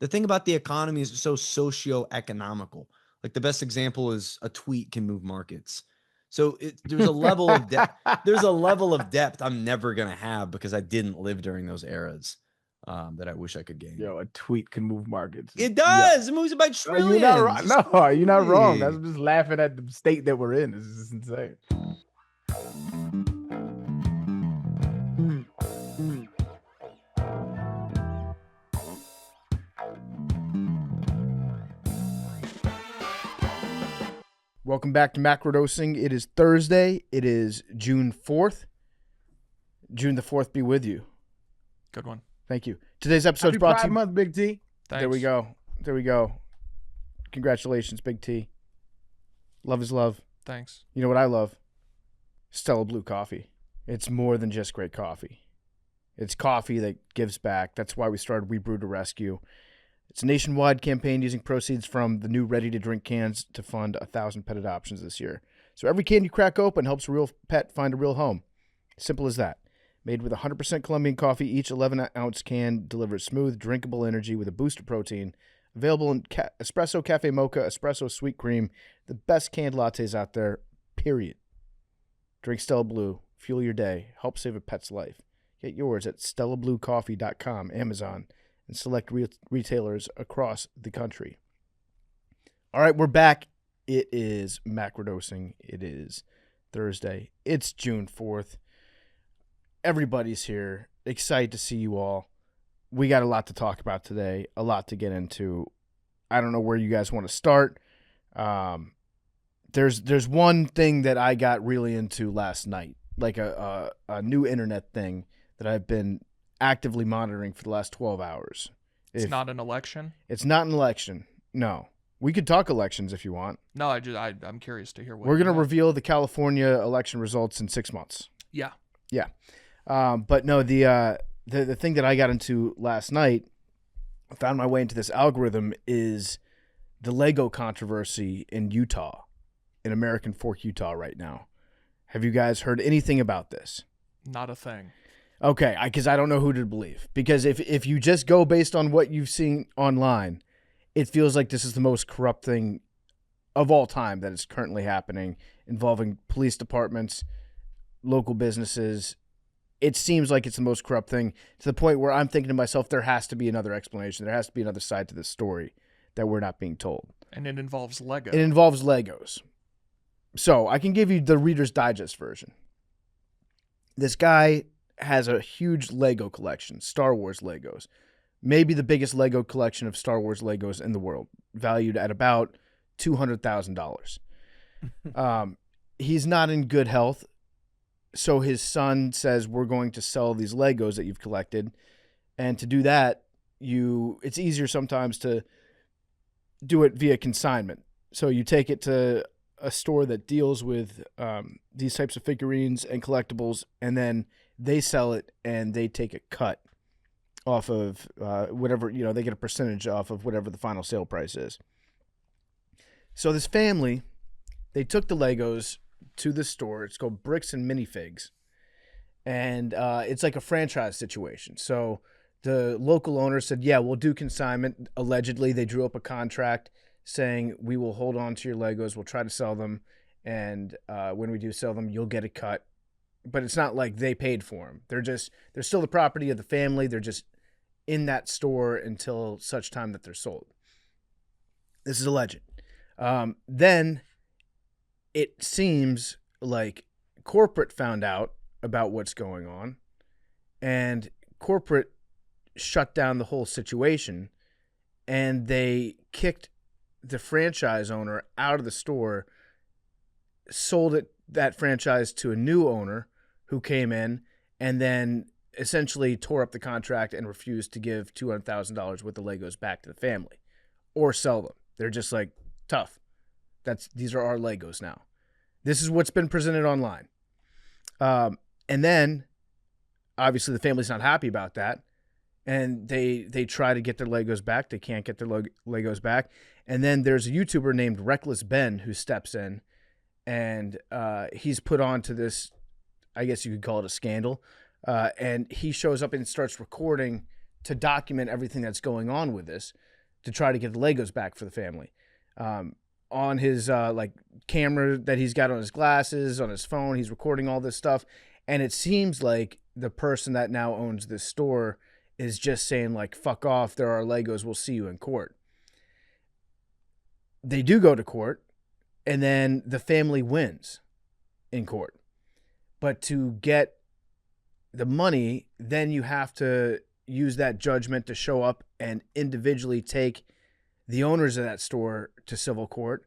The thing about the economy is so socio-economical. Like the best example is a tweet can move markets. So there's a level of depth. There's a level of depth I'm never gonna have because I didn't live during those eras that I wish I could gain. Yo, a tweet can move markets. It Yeah. does. It moves it by No, you're not trillions. wrong. It's No, you're not wrong. That's crazy. just laughing at the state that we're in. This is insane. Welcome back to Macrodosing. It is Thursday. It is June 4th. June the 4th be with you. Good one. Thank you. Today's episode is Happy brought Pride to you. Month, Big T. Thanks. There we go. There we go. Congratulations, Big T. Love is love. Thanks. You know what I love? Stella Blue coffee. It's more than just great coffee. It's coffee that gives back. That's why we started We Brew to Rescue. It's a nationwide campaign using proceeds from the new ready-to-drink cans to fund 1,000 pet adoptions this year. So every can you crack open helps a real pet find a real home. Simple as that. Made with 100% Colombian coffee, each 11-ounce can delivers smooth, drinkable energy with a boost of protein. Available in espresso, cafe mocha, espresso, sweet cream. The best canned lattes out there, period. Drink Stella Blue. Fuel your day. Help save a pet's life. Get yours at StellaBlueCoffee.com, Amazon, and select retailers across the country. All right, we're back. It is Macrodosing. It is Thursday. It's June 4th. Everybody's here. Excited to see you all. We got a lot to talk about today, a lot to get into. I don't know where you guys want to start. There's one thing that I got really into last night, like a new internet thing that I've been actively monitoring for the last 12 hours. It's not an election? It's not an election. No. We could talk elections if you want. No, I'm curious to hear what we're going to reveal the California election results in 6 months. Yeah. Yeah. But no, the thing that I got into last night, I found my way into this algorithm, is the Lego controversy in Utah, in American Fork, Utah right now. Have you guys heard anything about this? Not a thing. Okay, because I don't know who to believe. Because if you just go based on what you've seen online, it feels like this is the most corrupt thing of all time that is currently happening, involving police departments, local businesses. It seems like it's the most corrupt thing, to the point where I'm thinking to myself, there has to be another explanation. There has to be another side to this story that we're not being told. And it involves Lego. It involves Legos. So I can give you the Reader's Digest version. This guy has a huge Lego collection, Star Wars Legos. Maybe the biggest Lego collection of Star Wars Legos in the world, valued at about $200,000. He's not in good health, so his son says, we're going to sell these Legos that you've collected. And to do that, it's easier sometimes to do it via consignment. So you take it to a store that deals with these types of figurines and collectibles, and then they sell it and they take a cut off of whatever, they get a percentage off of whatever the final sale price is. So this family, they took the Legos to the store. It's called Bricks and Minifigs. And it's like a franchise situation. So the local owner said, yeah, we'll do consignment. Allegedly, they drew up a contract saying, we will hold on to your Legos. We'll try to sell them. And when we do sell them, you'll get a cut. But it's not like they paid for them. They're still the property of the family. They're just in that store until such time that they're sold. This is alleged. Then it seems like corporate found out about what's going on, and corporate shut down the whole situation, and they kicked the franchise owner out of the store, sold that franchise to a new owner who came in, and then essentially tore up the contract and refused to give $200,000 worth of Legos back to the family or sell them. They're just like, tough. These are our Legos now. This is what's been presented online. And then, obviously, the family's not happy about that. And they try to get their Legos back. They can't get their Legos back. And then there's a YouTuber named Reckless Ben who steps in. And he's put on to this, I guess you could call it a scandal. And he shows up and starts recording to document everything that's going on with this. to try to get the Legos back for the family. On his like camera that he's got on his glasses, on his phone, he's recording all this stuff. And it seems like the person that now owns this store is just saying like, fuck off, there are Legos, we'll see you in court. They do go to court, and then the family wins in court. But to get the money, then you have to use that judgment to show up and individually take the owners of that store to civil court.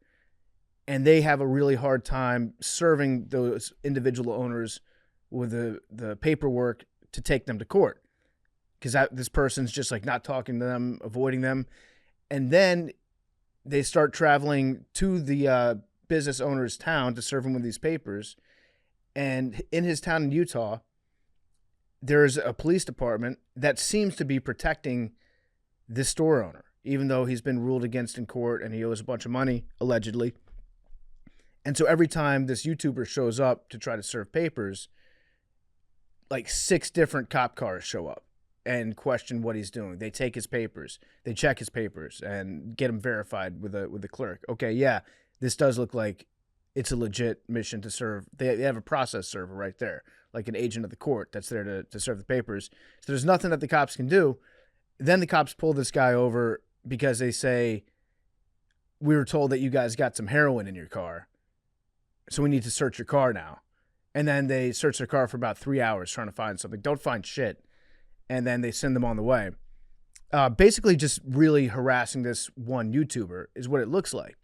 And they have a really hard time serving those individual owners with the paperwork to take them to court. Because this person's just like not talking to them, avoiding them. And then they start traveling to the business owner's town to serve him with these papers. And in his town in Utah, there's a police department that seems to be protecting this store owner, even though he's been ruled against in court and he owes a bunch of money, allegedly. And so every time this YouTuber shows up to try to serve papers, like 6 different cop cars show up and question what he's doing. They take his papers, they check his papers, and get him verified with the clerk. Okay, yeah, this does look like it's a legit mission to serve. They have a process server right there, like an agent of the court that's there to serve the papers. So there's nothing that the cops can do. Then the cops pull this guy over because they say, we were told that you guys got some heroin in your car, so we need to search your car now. And then they search their car for about 3 hours trying to find something. Don't find shit. And then they send them on the way. Basically just really harassing this one YouTuber is what it looks like.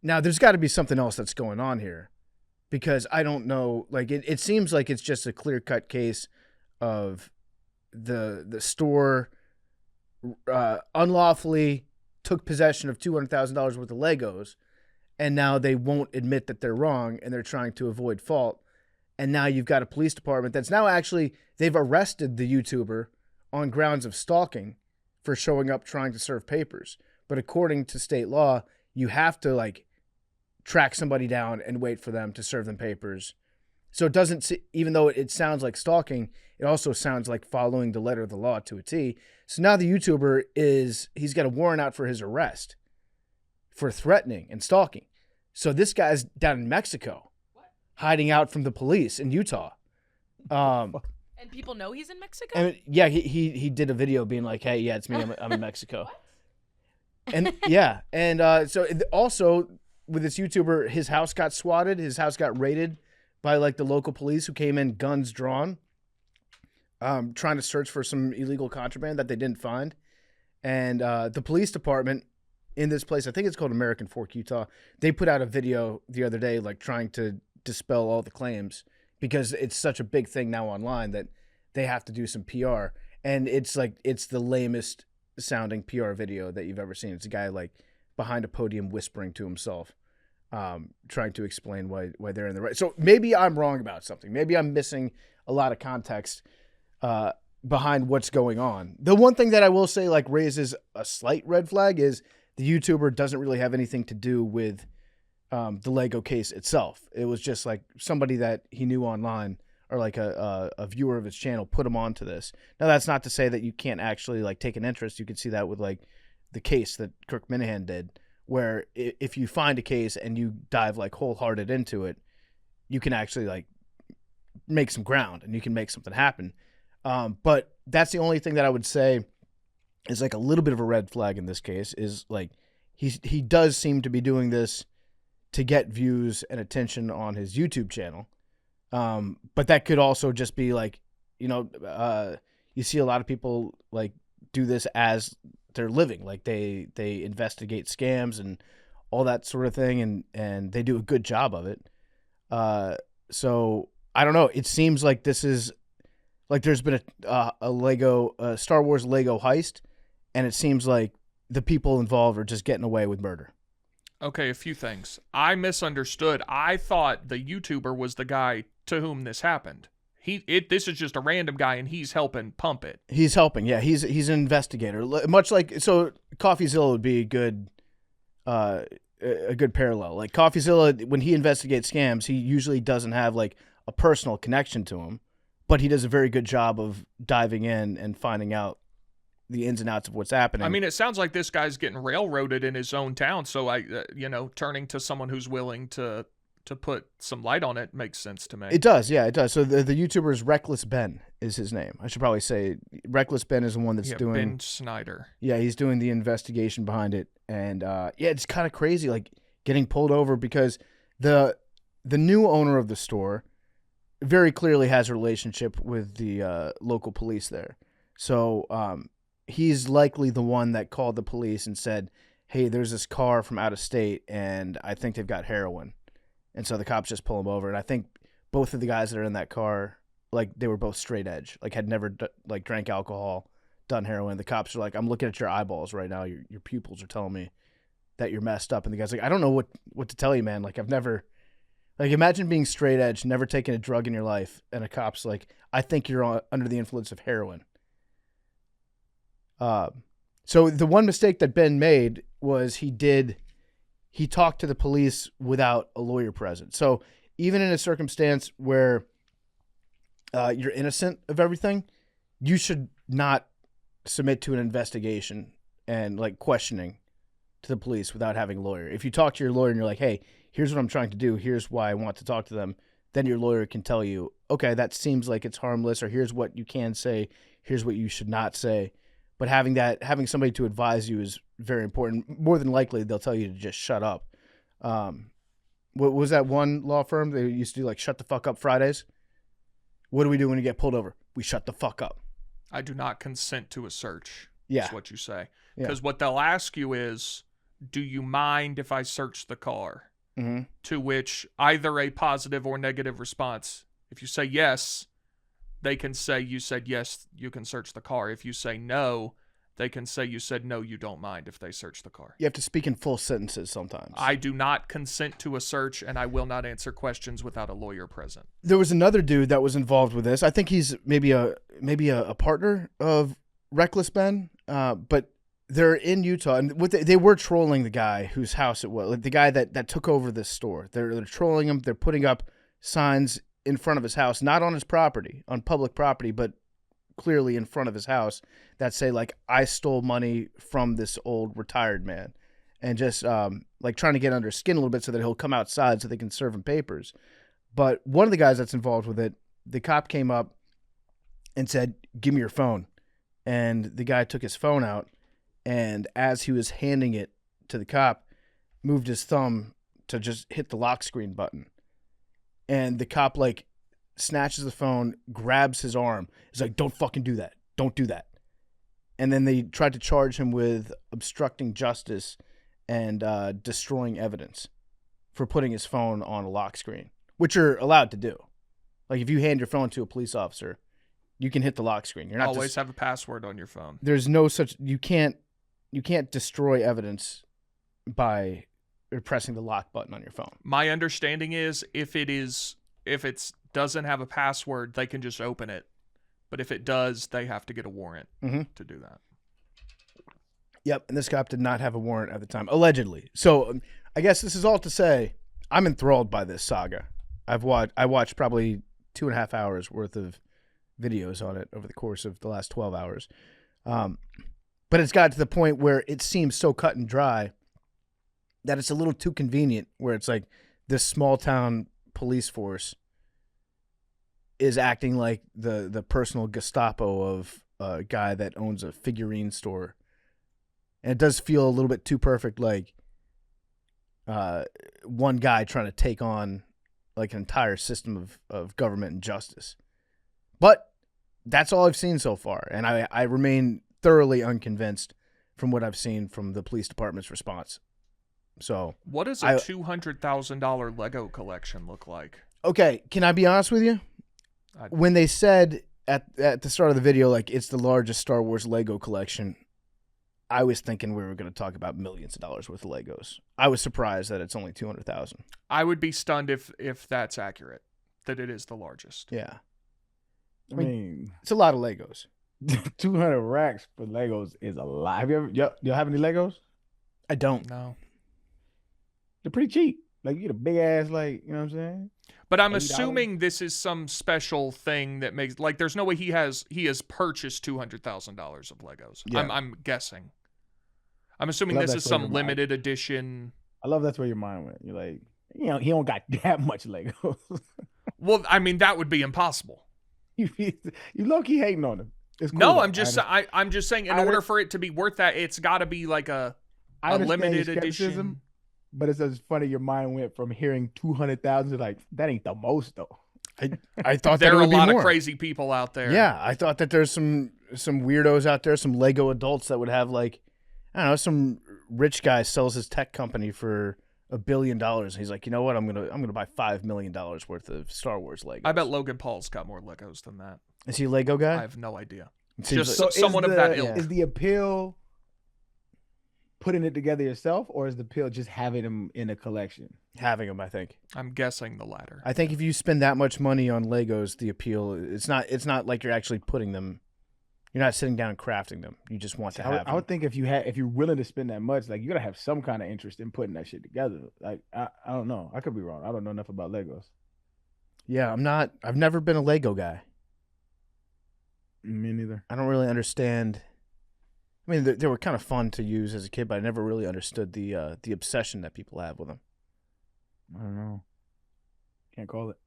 Now, there's got to be something else that's going on here, because I don't know. Like, it seems like it's just a clear-cut case of the store unlawfully took possession of $200,000 worth of Legos, and now they won't admit that they're wrong, and they're trying to avoid fault. And now you've got a police department that's now actually, they've arrested the YouTuber on grounds of stalking for showing up trying to serve papers. But according to state law, you have to like track somebody down and wait for them to serve them papers. So it doesn't, even though it sounds like stalking, it also sounds like following the letter of the law to a T. So now the YouTuber he's got a warrant out for his arrest for threatening and stalking. So this guy's down in Mexico, hiding out from the police in Utah. And people know he's in Mexico? And yeah, he did a video being like, hey, yeah, it's me. I'm in Mexico. And yeah. And so also with this YouTuber, his house got swatted. His house got raided by like the local police who came in guns drawn, trying to search for some illegal contraband that they didn't find. And the police department in this place, I think it's called American Fork, Utah, they put out a video the other day like trying to dispel all the claims, because it's such a big thing now online that they have to do some PR. And it's like, it's the lamest sounding PR video that you've ever seen. It's a guy like behind a podium whispering to himself, trying to explain why they're in the right. So maybe I'm wrong about something. Maybe I'm missing a lot of context behind what's going on. The one thing that I will say like raises a slight red flag is the YouTuber doesn't really have anything to do with the Lego case itself. It was just like somebody that he knew online, or like a viewer of his channel put him onto this. Now that's not to say that you can't actually like take an interest. You could see that with like the case that Kirk Minahan did, where if you find a case and you dive like wholehearted into it, you can actually like make some ground and you can make something happen. But that's the only thing that I would say is like a little bit of a red flag in this case, is like he does seem to be doing this to get views and attention on his YouTube channel. But that could also just be like, you see a lot of people like do this as their living. Like they investigate scams and all that sort of thing. And they do a good job of it. So I don't know. It seems like this is like, there's been a Star Wars Lego heist, and it seems like the people involved are just getting away with murder. Okay, a few things. I misunderstood. I thought the YouTuber was the guy to whom this happened. This is just a random guy, and he's helping pump it. He's helping, yeah. He's an investigator. Much like, so CoffeeZilla would be a good parallel. Like CoffeeZilla, when he investigates scams, he usually doesn't have like a personal connection to him, but he does a very good job of diving in and finding out the ins and outs of what's happening. I mean, it sounds like this guy's getting railroaded in his own town. So turning to someone who's willing to put some light on it makes sense to me. It does, yeah, it does. So the YouTuber is Reckless Ben is his name. I should probably say Reckless Ben is the one that's doing Ben Snyder. Yeah, he's doing the investigation behind it, and it's kind of crazy, like getting pulled over because the new owner of the store very clearly has a relationship with the local police there. So he's likely the one that called the police and said, "Hey, there's this car from out of state, and I think they've got heroin." And so the cops just pull him over. And I think both of the guys that are in that car, like, they were both straight edge, like had never drank alcohol, done heroin. The cops are like, "I'm looking at your eyeballs right now. Your pupils are telling me that you're messed up." And the guy's like, "I don't know what to tell you, man. Like, I've never, like, imagine being straight edge, never taking a drug in your life. And a cop's like, "I think you're under the influence of heroin." So the one mistake that Ben made was he talked to the police without a lawyer present. So even in a circumstance where you're innocent of everything, you should not submit to an investigation and like questioning to the police without having a lawyer. If you talk to your lawyer and you're like, "Hey, here's what I'm trying to do. Here's why I want to talk to them," then your lawyer can tell you, "Okay, that seems like it's harmless," or "Here's what you can say. Here's what you should not say." But having somebody to advise you is very important. More than likely, they'll tell you to just shut up. What was that one law firm? They used to do like "shut the fuck up" Fridays. What do we do when you get pulled over? We shut the fuck up. I do not consent to a search. Yeah. Is what you say. Because what they'll ask you is, "Do you mind if I search the car?" Mm-hmm. To which either a positive or negative response. If you say yes, they can say you said yes, you can search the car. If you say no, they can say you said no, you don't mind if they search the car. You have to speak in full sentences sometimes. I do not consent to a search, and I will not answer questions without a lawyer present. There was another dude that was involved with this. I think he's maybe a partner of Reckless Ben, but they're in Utah, and they were trolling the guy whose house it was, the guy that took over this store. They're trolling him. They're putting up signs in front of his house, not on his property, on public property, but clearly in front of his house, that say like, "I stole money from this old retired man," and just like trying to get under his skin a little bit so that he'll come outside so they can serve him papers. But one of the guys that's involved with it, the cop came up and said, "Give me your phone," and the guy took his phone out, and as he was handing it to the cop, moved his thumb to just hit the lock screen button. And the cop like snatches the phone, grabs his arm. He's like, "Don't fucking do that. Don't do that." And then they tried to charge him with obstructing justice and destroying evidence for putting his phone on a lock screen, which you're allowed to do. Like if you hand your phone to a police officer, you can hit the lock screen. You're not always have a password on your phone. There's no such, you can't destroy evidence by pressing the lock button on your phone. My understanding is if it doesn't have a password, they can just open it. But if it does, they have to get a warrant to do that. Yep, and this cop did not have a warrant at the time, allegedly. So I guess this is all to say, I'm enthralled by this saga. I watched probably 2.5 hours worth of videos on it over the course of the last 12 hours. But it's got to the point where it seems so cut and dry that it's a little too convenient, where it's like this small town police force is acting like the personal Gestapo of a guy that owns a figurine store. And it does feel a little bit too perfect, like one guy trying to take on like an entire system of government and justice. But that's all I've seen so far, and I remain thoroughly unconvinced from what I've seen from the police department's response. So, what does a $200,000 Lego collection look like? Okay, can I be honest with you? When they said at the start of the video, like, it's the largest Star Wars Lego collection, I was thinking we were going to talk about millions of dollars worth of Legos. I was surprised that it's only 200,000. I would be stunned if that's accurate, that it is the largest. Yeah. I mean, it's a lot of Legos. 200 racks for Legos is a lot. Have you have any Legos? I don't. No. They're pretty cheap. Like, you get a big ass, like, you know what I'm saying? But I'm $80? assuming this is some special thing that makes like there's no way he has purchased $200,000 of Legos. Yeah. I'm guessing. I'm assuming love this that is for some your mind. limited edition. I love that's where your mind went. You're like, he don't got that much Legos. Well, I mean that would be impossible. you low key hating on him. It's cool, No, though. I'm just saying in I order for it to be worth that, it's got to be like a understand limited your skepticism, edition. but it's just funny. Your mind went from hearing 200,000 to like that ain't the most though. I thought There that it are a would be lot more. of crazy people out there. Yeah, I thought that there's some weirdos out there, some Lego adults that would have like, I don't know, some rich guy sells his tech company for $1 billion. And he's like, you know what? I'm gonna buy $5 million worth of Star Wars Legos. I bet Logan Paul's got more Legos than that. Is he a Lego guy? I have no idea. It seems Just like- So someone is of that the- ilk. Is the appeal putting it together yourself, or is the appeal just having them in a collection? having them, I think. I'm guessing the latter. I think if you spend that much money on Legos, the appeal it's not like you're actually putting them. You're not sitting down and crafting them. You just want to I would, have I them. would think if you're willing to spend that much, like you gotta have some kind of interest in putting that shit together. Like I don't know. I could be wrong. I don't know enough about Legos. Yeah, I'm not. I've never been a Lego guy. Me neither. I don't really understand. I mean, they were kind of fun to use as a kid, but I never really understood the obsession that people have with them. I don't know. Can't call it.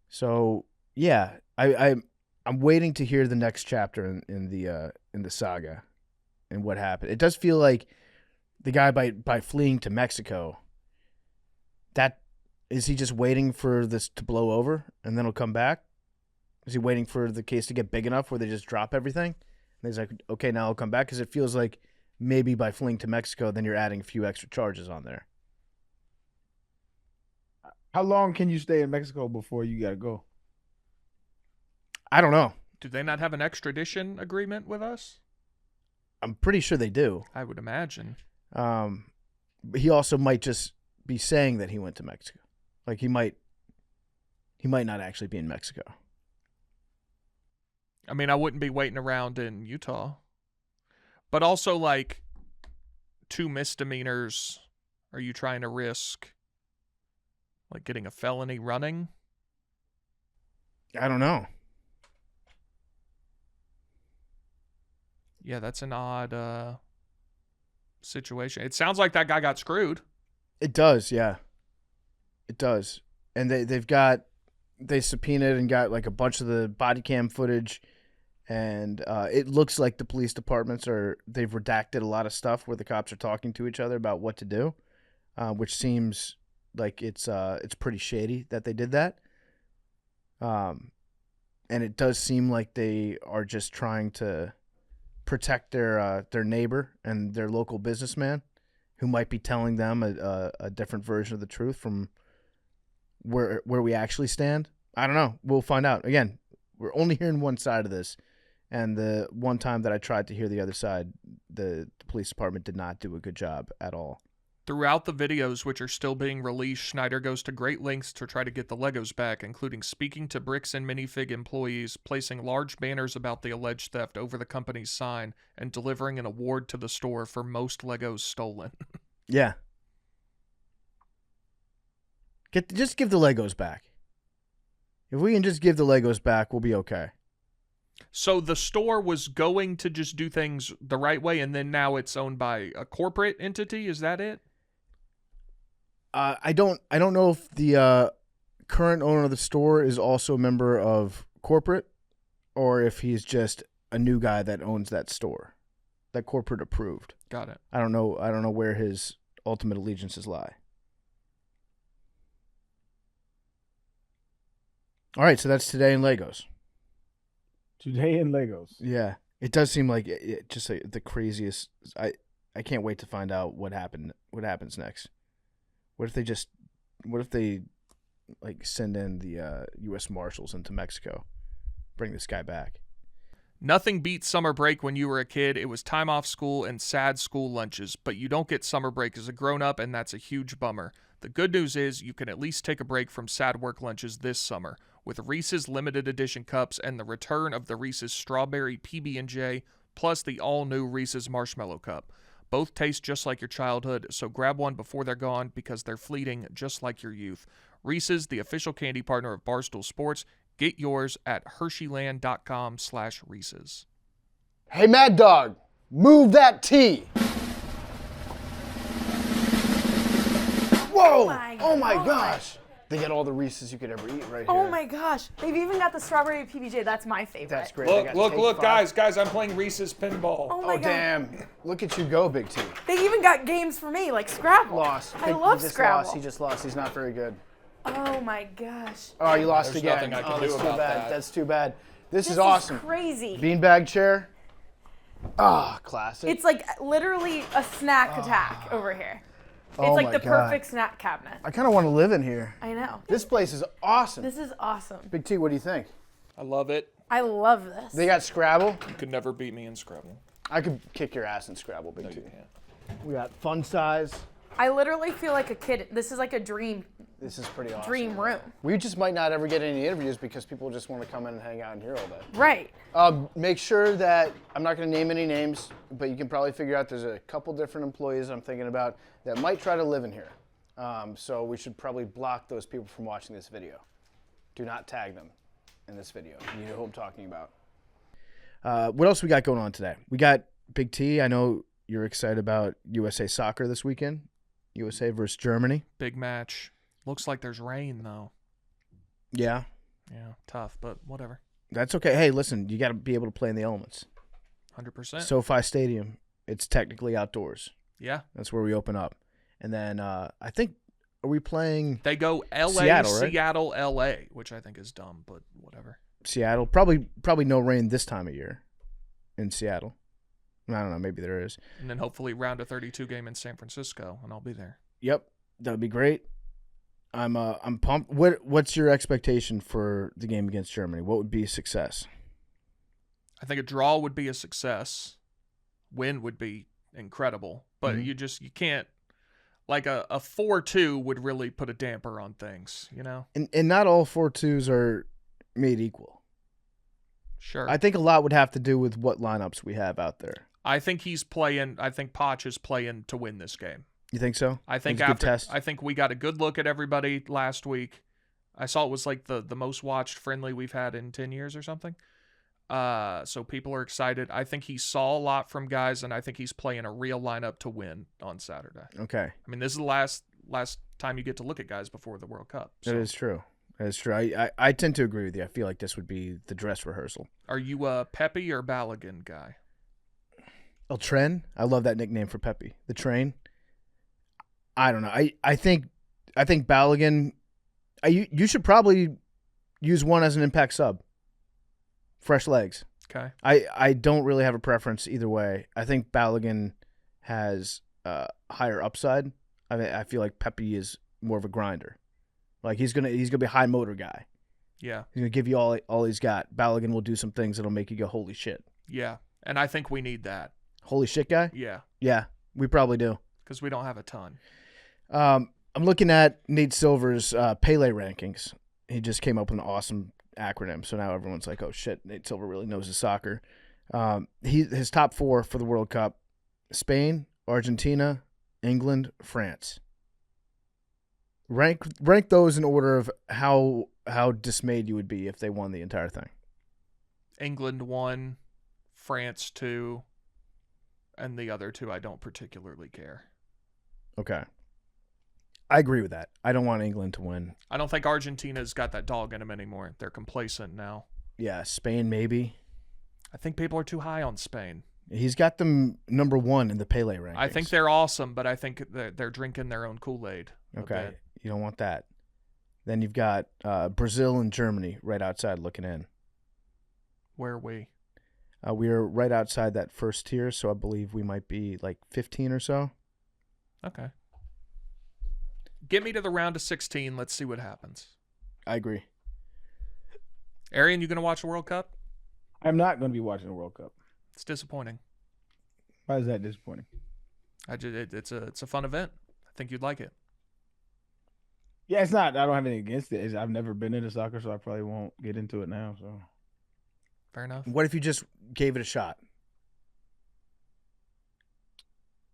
So yeah, I'm waiting to hear the next chapter in the saga, and what happened. It does feel like the guy by fleeing to Mexico. That is he just waiting for this to blow over and then he'll come back? Is he waiting for the case to get big enough where they just drop everything? And he's like, okay, now I'll come back, because it feels like maybe by fleeing to Mexico, then you're adding a few extra charges on there. How long can you stay in Mexico before you gotta go? I don't know. Do they not have an extradition agreement with us? I'm pretty sure they do. I would imagine. But he also might just be saying that he went to Mexico. Like he might not actually be in Mexico. I mean, I wouldn't be waiting around in Utah. But also, like, 2 misdemeanors, are you trying to risk, like, getting a felony running? I don't know. Yeah, that's an odd situation. It sounds like that guy got screwed. It does, yeah. It does. And they subpoenaed and got like a bunch of the body cam footage, and it looks like the police departments they've redacted a lot of stuff where the cops are talking to each other about what to do, which seems like it's pretty shady that they did that. And it does seem like they are just trying to protect their neighbor and their local businessman, who might be telling them a different version of the truth from where we actually stand. I don't know. We'll find out. Again, we're only hearing one side of this, and the one time that I tried to hear the other side, the police department did not do a good job at all. Throughout the videos, which are still being released, Schneider goes to great lengths to try to get the Legos back, including speaking to Bricks and Minifig employees, placing large banners about the alleged theft over the company's sign, and delivering an award to the store for most Legos stolen. Yeah. Just give the Legos back. If we can just give the Legos back, we'll be okay. So the store was going to just do things the right way, and then now it's owned by a corporate entity? Is that it? I don't know if the current owner of the store is also a member of corporate, or if he's just a new guy that owns that store, that corporate approved. Got it. I don't know where his ultimate allegiances lie. All right, so that's today in Legos. Today in Legos. Yeah, it does seem like just the craziest. I can't wait to find out what happens next. What if they like send in the U.S. Marshals into Mexico, bring this guy back? Nothing beats summer break when you were a kid. It was time off school and sad school lunches, but you don't get summer break as a grown-up, and that's a huge bummer. The good news is you can at least take a break from sad work lunches this summer with Reese's limited edition cups and the return of the Reese's Strawberry PB&J, plus the all-new Reese's Marshmallow Cup. Both taste just like your childhood, so grab one before they're gone because they're fleeting just like your youth. Reese's, the official candy partner of Barstool Sports. Get yours at Hersheyland.com/Reese's. Hey, Mad Dog, move that T. Whoa! Oh my gosh! They got all the Reese's you could ever eat right here. Oh my gosh. They've even got the strawberry PBJ. That's my favorite. That's great. They got Take Five. guys, I'm playing Reese's Pinball. Oh my Oh god. damn! Look at you go, Big T. They even got games for me, like Scrabble. Lost. I love he just Scrabble. Lost. He just lost. He's not very good. Oh my gosh. Oh, you lost There's again. nothing I can oh, do that's about too bad. that. That's too bad. This is This awesome. is crazy. Beanbag chair. Ah, classic. It's like literally a snack attack over here. It's Oh like my the God. perfect snack cabinet. I kind of want to live in here. I know. This place is awesome. This is awesome. Big T, what do you think? I love it. I love this. They got Scrabble. You could never beat me in Scrabble. I could kick your ass in Scrabble, Big No, T. you can't. We got fun size. I literally feel like a kid. This is like a dream This is pretty awesome. room. We just might not ever get any interviews because people just want to come in and hang out in here all day. Right. Make sure that, I'm not going to name any names, but you can probably figure out there's a couple different employees I'm thinking about that might try to live in here. So we should probably block those people from watching this video. Do not tag them in this video. You know who I'm talking about. What else we got going on today? We got Big T. I know you're excited about USA soccer this weekend. USA versus Germany. Big match. Looks like there's rain, though. Yeah, Yeah, tough, but whatever. that's okay. Hey, listen, you got to be able to play in the elements. 100%. SoFi Stadium, it's technically outdoors. Yeah. That's where we open up. And then I think, are we playing They go L.A., Seattle, right? Seattle, L.A., which I think is dumb, but whatever. Seattle? Probably no rain this time of year in Seattle. I don't know. Maybe there is. And then hopefully round of 32 game in San Francisco, and I'll be there. Yep, that would be great. I'm pumped. What's your expectation for the game against Germany? What would be a success? I think a draw would be a success. Win would be incredible. But you can't, like a 4-2 would really put a damper on things, you know? And not all 4-2s are made equal. Sure. I think a lot would have to do with what lineups we have out there. I think Poch is playing to win this game. You think so? I think It's a good test. I think we got a good look at everybody last week. I saw it was like the most watched friendly we've had in 10 years or something. So people are excited. I think he saw a lot from guys, and I think he's playing a real lineup to win on Saturday. Okay. I mean, this is the last time you get to look at guys before the World Cup. So. That is true. That is true. I tend to agree with you. I feel like this would be the dress rehearsal. Are you a Pepe or Balogun guy? El Tren? I love that nickname for Pepe. The Train? I don't know. I think Balogun, you should probably use one as an impact sub. Fresh legs. Okay. I don't really have a preference either way. I think Balogun has higher upside. I feel like Pepe is more of a grinder. Like he's gonna be a high motor guy. Yeah. He's gonna give you all he's got. Balogun will do some things that'll make you go, holy shit. Yeah. And I think we need that. Holy shit guy? Yeah. Yeah, we probably do. Because we don't have a ton. I'm looking at Nate Silver's Pele rankings. He just came up with an awesome acronym, so now everyone's like, oh shit, Nate Silver really knows his soccer. His top 4 for the World Cup: Spain, Argentina, England, France. Rank those in order of how dismayed you would be if they won the entire thing. England 1, France 2, and the other 2 I don't particularly care. Okay. I agree with that. I don't want England to win. I don't think Argentina's got that dog in them anymore. They're complacent now. Yeah, Spain maybe. I think people are too high on Spain. He's got them number 1 in the Pele rankings. I think they're awesome, but I think they're drinking their own Kool-Aid. Okay, you don't want that. Then you've got Brazil and Germany right outside looking in. Where are we? We're right outside that first tier, so I believe we might be like 15 or so. Okay. Get me to the round of 16. Let's see what happens. I agree. Arian, you going to watch the World Cup? I'm not going to be watching the World Cup. It's disappointing. Why is that disappointing? It's a fun event. I think you'd like it. Yeah, it's not. I don't have anything against it. I've never been into soccer, so I probably won't get into it now. So Fair enough. What if you just gave it a shot?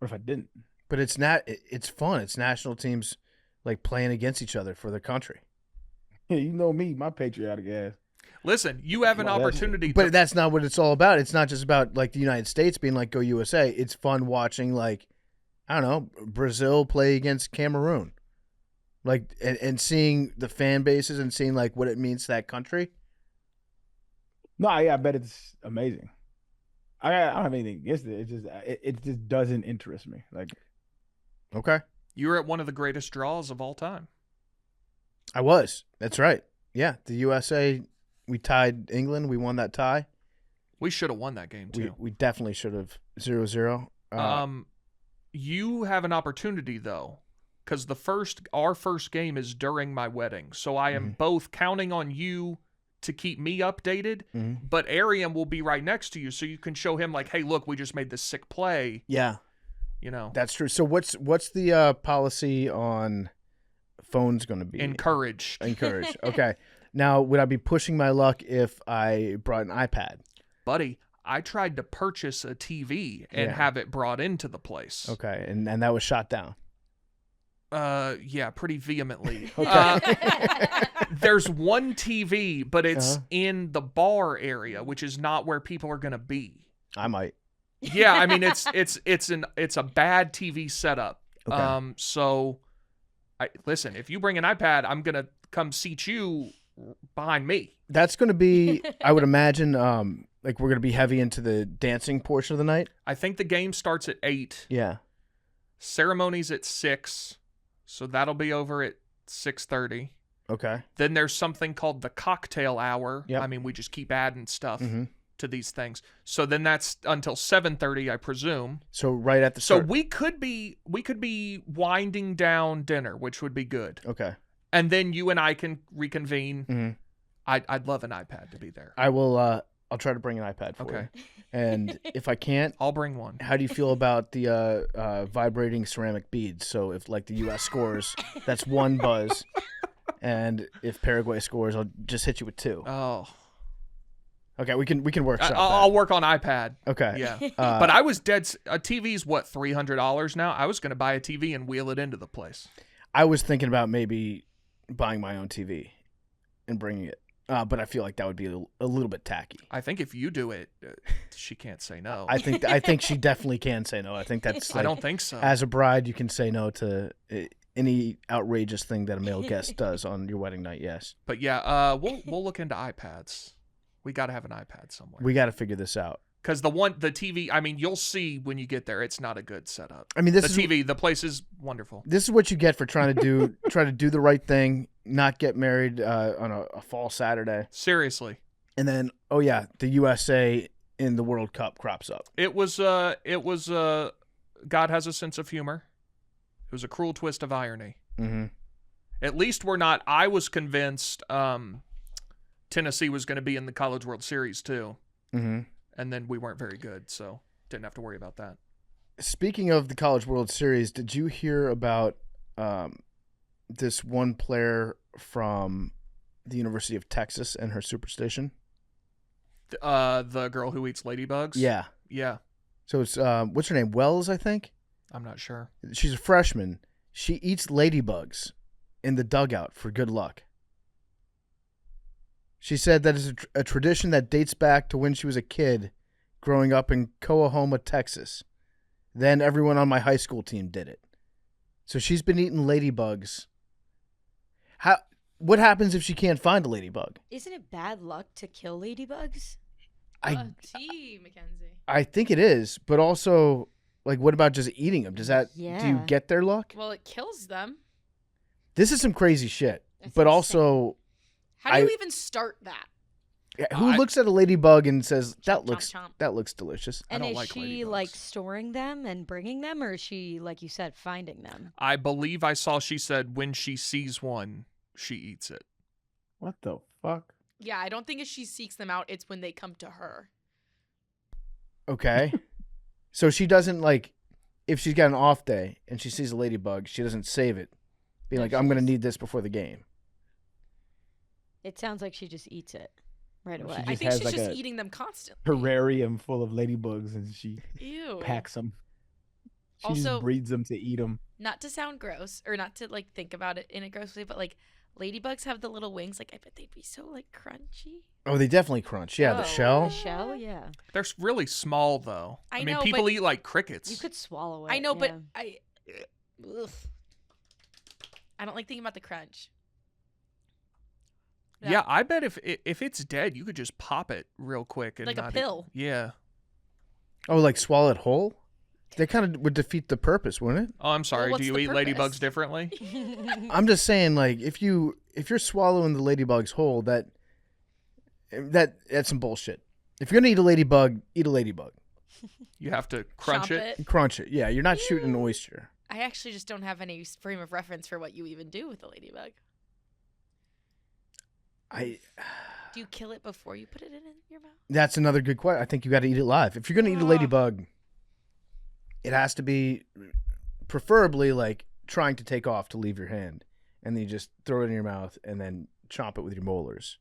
what if I didn't? But it's fun. It's national teams like playing against each other for their country. You know me, my patriotic ass. Listen, you have an Well, that's- opportunity. But that's not what it's all about. It's not just about like the United States being like, go USA. It's fun watching like, I don't know, Brazil play against Cameroon. Like, and seeing the fan bases and seeing like what it means to that country. No, yeah, I bet it's amazing. I don't have anything against it. It just doesn't interest me. Like, Okay. You're at one of the greatest draws of all time. I was. That's right. Yeah. The USA, we tied England. We won that tie. We should have won that game too. We definitely should have 0-0. You have an opportunity though, because our first game is during my wedding, so I am both counting on you to keep me updated, but Arian will be right next to you, so you can show him like, hey, look, we just made this sick play. Yeah. You know, That's true. So what's the policy on phones going to be? encouraged. Encouraged. Okay. Now, would I be pushing my luck if I brought an iPad? Buddy, I tried to purchase a TV and Yeah. have it brought into the place. Okay, and that was shot down. Yeah, pretty vehemently. Okay. There's one TV, but it's Uh-huh. in the bar area, which is not where people are gonna be. I might. Yeah, I mean it's a bad TV setup. Okay. So listen, if you bring an iPad, I'm gonna come seat you behind me. That's going to be, I would imagine, like we're going to be heavy into the dancing portion of the night. I think the game starts at 8. Yeah. Ceremony's at 6, so that'll be over at 6:30. Okay. Then there's something called the cocktail hour. Yep. I mean, we just keep adding stuff Mhm. to these things. So then that's until 7:30, I presume. So right at the So start. we could be winding down dinner, which would be good. Okay. And then you and I can reconvene. Mhm. I'd love an iPad to be there. I will, I'll try to bring an iPad for Okay. you. And if I can't, I'll bring one. how do you feel about the vibrating ceramic beads? So if like the U.S. scores, that's one buzz. And if Paraguay scores, I'll just hit you with 2. Oh, Okay, we can workshop that. I'll work on iPad. Okay. Yeah. But I was dead. A TV's what, $300 now? I was going to buy a TV and wheel it into the place. I was thinking about maybe buying my own TV and bringing it. But I feel like that would be a little bit tacky. I think if you do it, she can't say no. I think she definitely can say no. I think that's like, I don't think so. as a bride, you can say no to any outrageous thing that a male guest does on your wedding night. Yes. But yeah, we'll look into iPads. We got to have an iPad somewhere. We got to figure this out. Because the TV, I mean, you'll see when you get there, it's not a good setup. I mean, The place is wonderful. This is what you get for trying to do the right thing, not get married on a fall Saturday, Seriously. and then the USA in the World Cup crops up. It was God has a sense of humor. It was a cruel twist of irony. Mm-hmm. At least we're not. I was convinced Tennessee was going to be in the College World Series too, Mm-hmm. and then we weren't very good, so didn't have to worry about that. Speaking of the College World Series, did you hear about this one player from the University of Texas and her superstition? The girl who eats ladybugs? Yeah. Yeah. So it's what's her name? Wells, I think. I'm not sure. She's a freshman. She eats ladybugs in the dugout for good luck. She said that is a tradition that dates back to when she was a kid growing up in Coahoma, Texas. Then everyone on my high school team did it. So she's been eating ladybugs. What happens if she can't find a ladybug? Isn't it bad luck to kill ladybugs? Tea, Mackenzie. I think it is, but also, like, what about just eating them? Do you Yeah. get their luck? Well, it kills them. This is some crazy shit. That's but insane. also, How do you even start that? who looks at a ladybug and says that Chomp, chomp. looks delicious? And don't is like she ladybugs. like storing them and bringing them, or is she, like you said, finding them? I believe I saw she said when she sees one, she eats it. What the fuck? Yeah, I don't think if she seeks them out, it's when they come to her. Okay. So she doesn't, like, if she's got an off day and she sees a ladybug, she doesn't save it. Be No, like, she I'm going to just- need this before the game. It sounds like she just eats it right She away. I just think has she's like just a eating them constantly. Terrarium full of ladybugs and she Ew. packs them. She Also- just breeds them to eat them. Not to sound gross or not to like think about it in a gross way, but like ladybugs have the little wings. Like I bet they'd be so like crunchy. Oh, they definitely crunch. Yeah, the Oh, shell. The shell, yeah. They're really small though. I mean, know, people but- eat like crickets. You could swallow it. I know, but yeah. ugh. I don't like thinking about the crunch. Yeah, I bet if it's dead, you could just pop it real quick and Like a not pill. Yeah. Oh, like swallow it whole? That kind of would defeat the purpose, wouldn't it? Oh, I'm sorry. what's Do you the eat purpose? ladybugs differently? I'm just saying, like, if you're swallowing the ladybugs whole, that's some bullshit. If you're gonna eat a ladybug, eat a ladybug. You have to crunch Chomp it. Crunch it. Yeah, you're not shooting an oyster. I actually just don't have any frame of reference for what you even do with a ladybug. Do you kill it before you put it in your mouth? That's another good question. I think you got to eat it live. If you're gonna eat a ladybug, it has to be preferably like trying to take off to leave your hand, and then you just throw it in your mouth and then chomp it with your molars.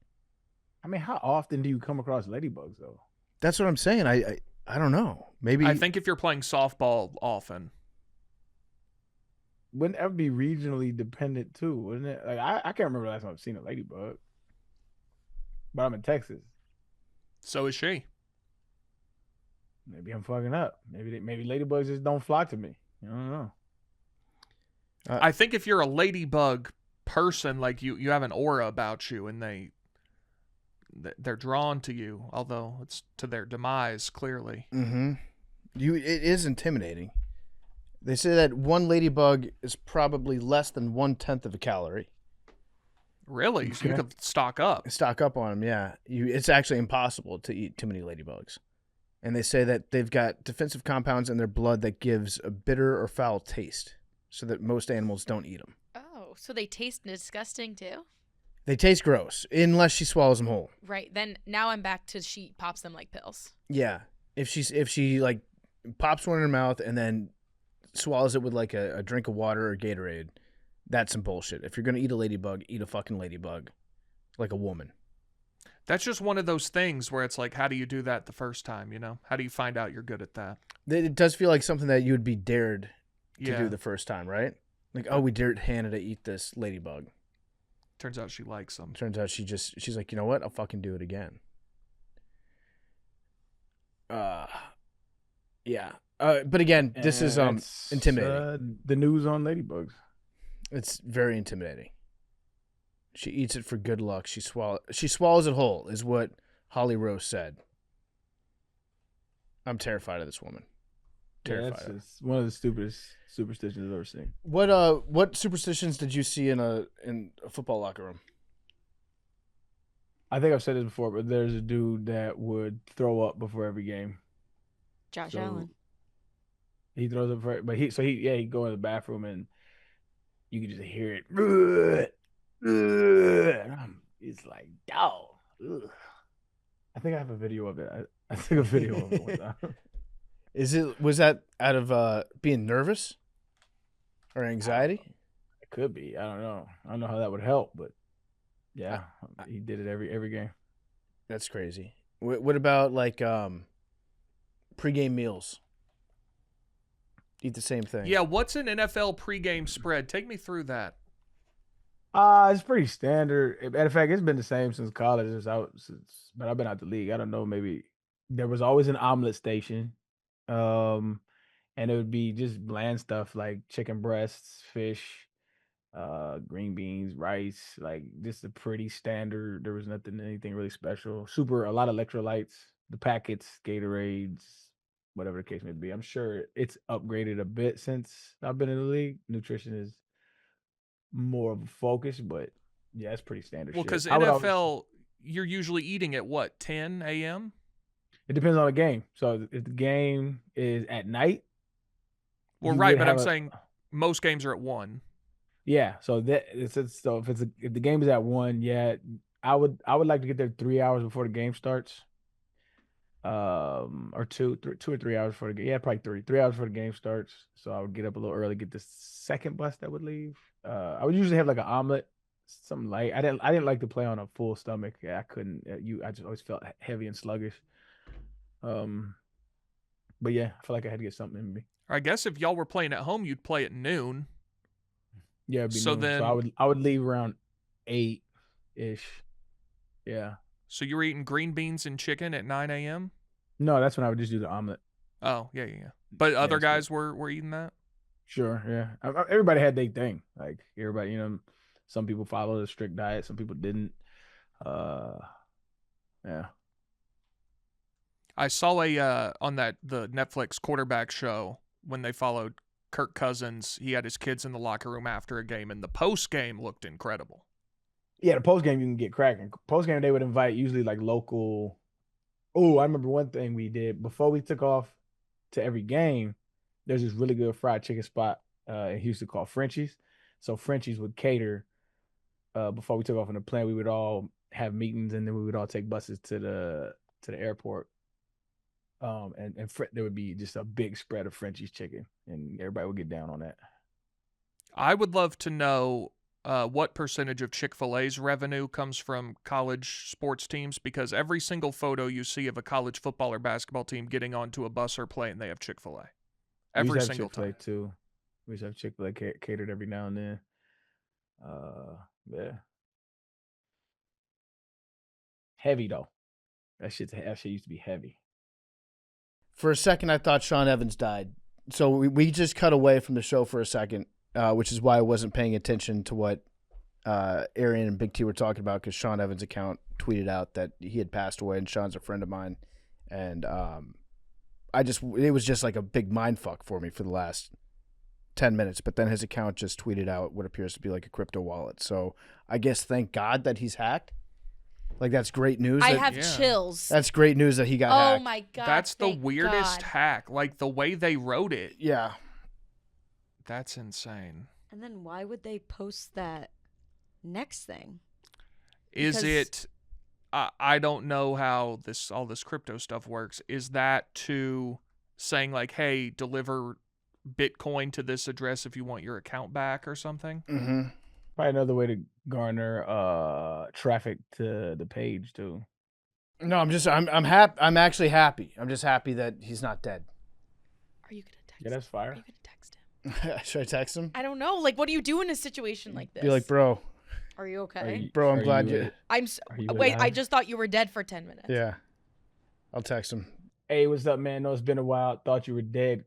I mean, how often do you come across ladybugs though? That's what I'm saying. I don't know. Maybe I think if you're playing softball often. Wouldn't that be regionally dependent too? Wouldn't it? Like I can't remember the last time I've seen a ladybug. But I'm in Texas. So is she. Maybe I'm fucking up. Maybe ladybugs just don't flock to me. I don't know. I think if you're a ladybug person, like you have an aura about you, and they're drawn to you, although it's to their demise, clearly. Mm-hmm. It is intimidating. They say that one ladybug is probably less than 1/10 of a calorie. Really? So you Okay. could stock up. Stock up on them, yeah. It's actually impossible to eat too many ladybugs. And they say that they've got defensive compounds in their blood that gives a bitter or foul taste, so that most animals don't eat them. Oh, so they taste disgusting too? They taste gross, unless she swallows them whole. Right. Then now I'm back to she pops them like pills. Yeah. If she like pops one in her mouth and then swallows it with like a drink of water or Gatorade, that's some bullshit. If you're going to eat a ladybug, eat a fucking ladybug. Like a woman. That's just one of those things where it's like, how do you do that the first time, you know? How do you find out you're good at that? It does feel like something that you would be dared to Yeah. do the first time, right? Like, oh, we dared Hannah to eat this ladybug. Turns out she likes them. Turns out she's like, you know what? I'll fucking do it again. Yeah. But again, this is That's, intimidating. the news on ladybugs. It's very intimidating. She eats it for good luck. She swallows it whole, is what Holly Rose said. I'm terrified of this woman. Terrified. Yeah, it's one of the stupidest superstitions I've ever seen. What superstitions did you see in a football locker room? I think I've said this before, but there's a dude that would throw up before every game. Josh So, Allen. He throws up but he'd go in the bathroom and you could just hear it. It's like, dog. Ugh. I think I have a video of it. I took a video of it one time. Was that out of being nervous or anxiety? It could be. I don't know. I don't know how that would help, but yeah, he did it every game. That's crazy. What about like pregame meals? Eat the same thing. Yeah, what's an NFL pregame spread? Take me through that. It's pretty standard. Matter of fact, it's been the same since college. But I've been out the league. I don't know. Maybe there was always an omelet station, and it would be just bland stuff like chicken breasts, fish, green beans, rice. Like just a pretty standard. There was anything really special. A lot of electrolytes, the packets, Gatorades, whatever the case may be. I'm sure it's upgraded a bit since I've been in the league. Nutrition is more of a focus, but yeah, it's pretty standard. Well, shit. because I would always- NFL, you're usually eating at what, 10 a.m.? it depends on the game. So if the game is at night, Well, you right, would but I'm have saying most games are at 1. yeah. So if the game is at 1, yeah, I would like to get there 3 hours before the game starts. Or 2 or 3 hours before the game. Yeah, probably 3 hours before the game starts. So I would get up a little early, get the second bus that would leave. I would usually have like an omelet, something light. I didn't like to play on a full stomach. Yeah, I couldn't. I just always felt heavy and sluggish. But yeah, I feel like I had to get something in me. I guess if y'all were playing at home, you'd play at noon. Yeah, it'd be So noon. then- So I would leave around 8-ish. Yeah. So you were eating green beans and chicken at 9 a.m.? No, that's when I would just do the omelet. Oh, yeah. But other that's guys were eating that? Sure, yeah. Everybody had their thing. Like everybody, some people followed a strict diet, some people didn't. Yeah. I saw on the Netflix quarterback show when they followed Kirk Cousins. He had his kids in the locker room after a game, and the post game looked incredible. Yeah, the post game you can get cracking. Post game they would invite usually like local. Oh, I remember one thing we did before we took off to every game. There's this really good fried chicken spot in Houston called Frenchie's. So Frenchie's would cater before we took off on the plane. We would all have meetings, and then we would all take buses to the airport. And there would be just a big spread of Frenchie's chicken, and everybody would get down on that. I would love to know what percentage of Chick-fil-A's revenue comes from college sports teams, because every single photo you see of a college football or basketball team getting onto a bus or plane, they have Chick-fil-A. Every single time. Too. We used to have Chick-fil-A catered every now and then. Yeah. Heavy though. That shit used to be heavy. For a second, I thought Sean Evans died. So we just cut away from the show for a second, which is why I wasn't paying attention to what Arian and Big T were talking about, because Sean Evans' account tweeted out that he had passed away, and Sean's a friend of mine. And it was just like a big mind fuck for me for the last 10 minutes. But then his account just tweeted out what appears to be like a crypto wallet. So I guess thank God that he's hacked. Like, that's great news. I have chills. That's great news that he got hacked. Oh my God. That's the thank weirdest God. hack. Like, the way they wrote it. Yeah. That's insane. And then why would they post that next thing? Is Because- it... I don't know how all this crypto stuff works. Is that to saying, like, hey, deliver Bitcoin to this address if you want your account back or something? Mm-hmm. Probably another way to garner traffic to the page too. No, I'm happy. I'm actually happy. I'm just happy that he's not dead. Are you going to text Yeah, that's him? fire. Are you going to text him? Should I text him? I don't know. Like, what do you do in a situation like this? Be like, bro, Are you okay? bro, I'm Are glad you- you. I'm so, Are you wait, I alive? just thought you were dead for 10 minutes. Yeah, I'll text him. Hey, what's up, man? Know it's been a while. Thought you were dead.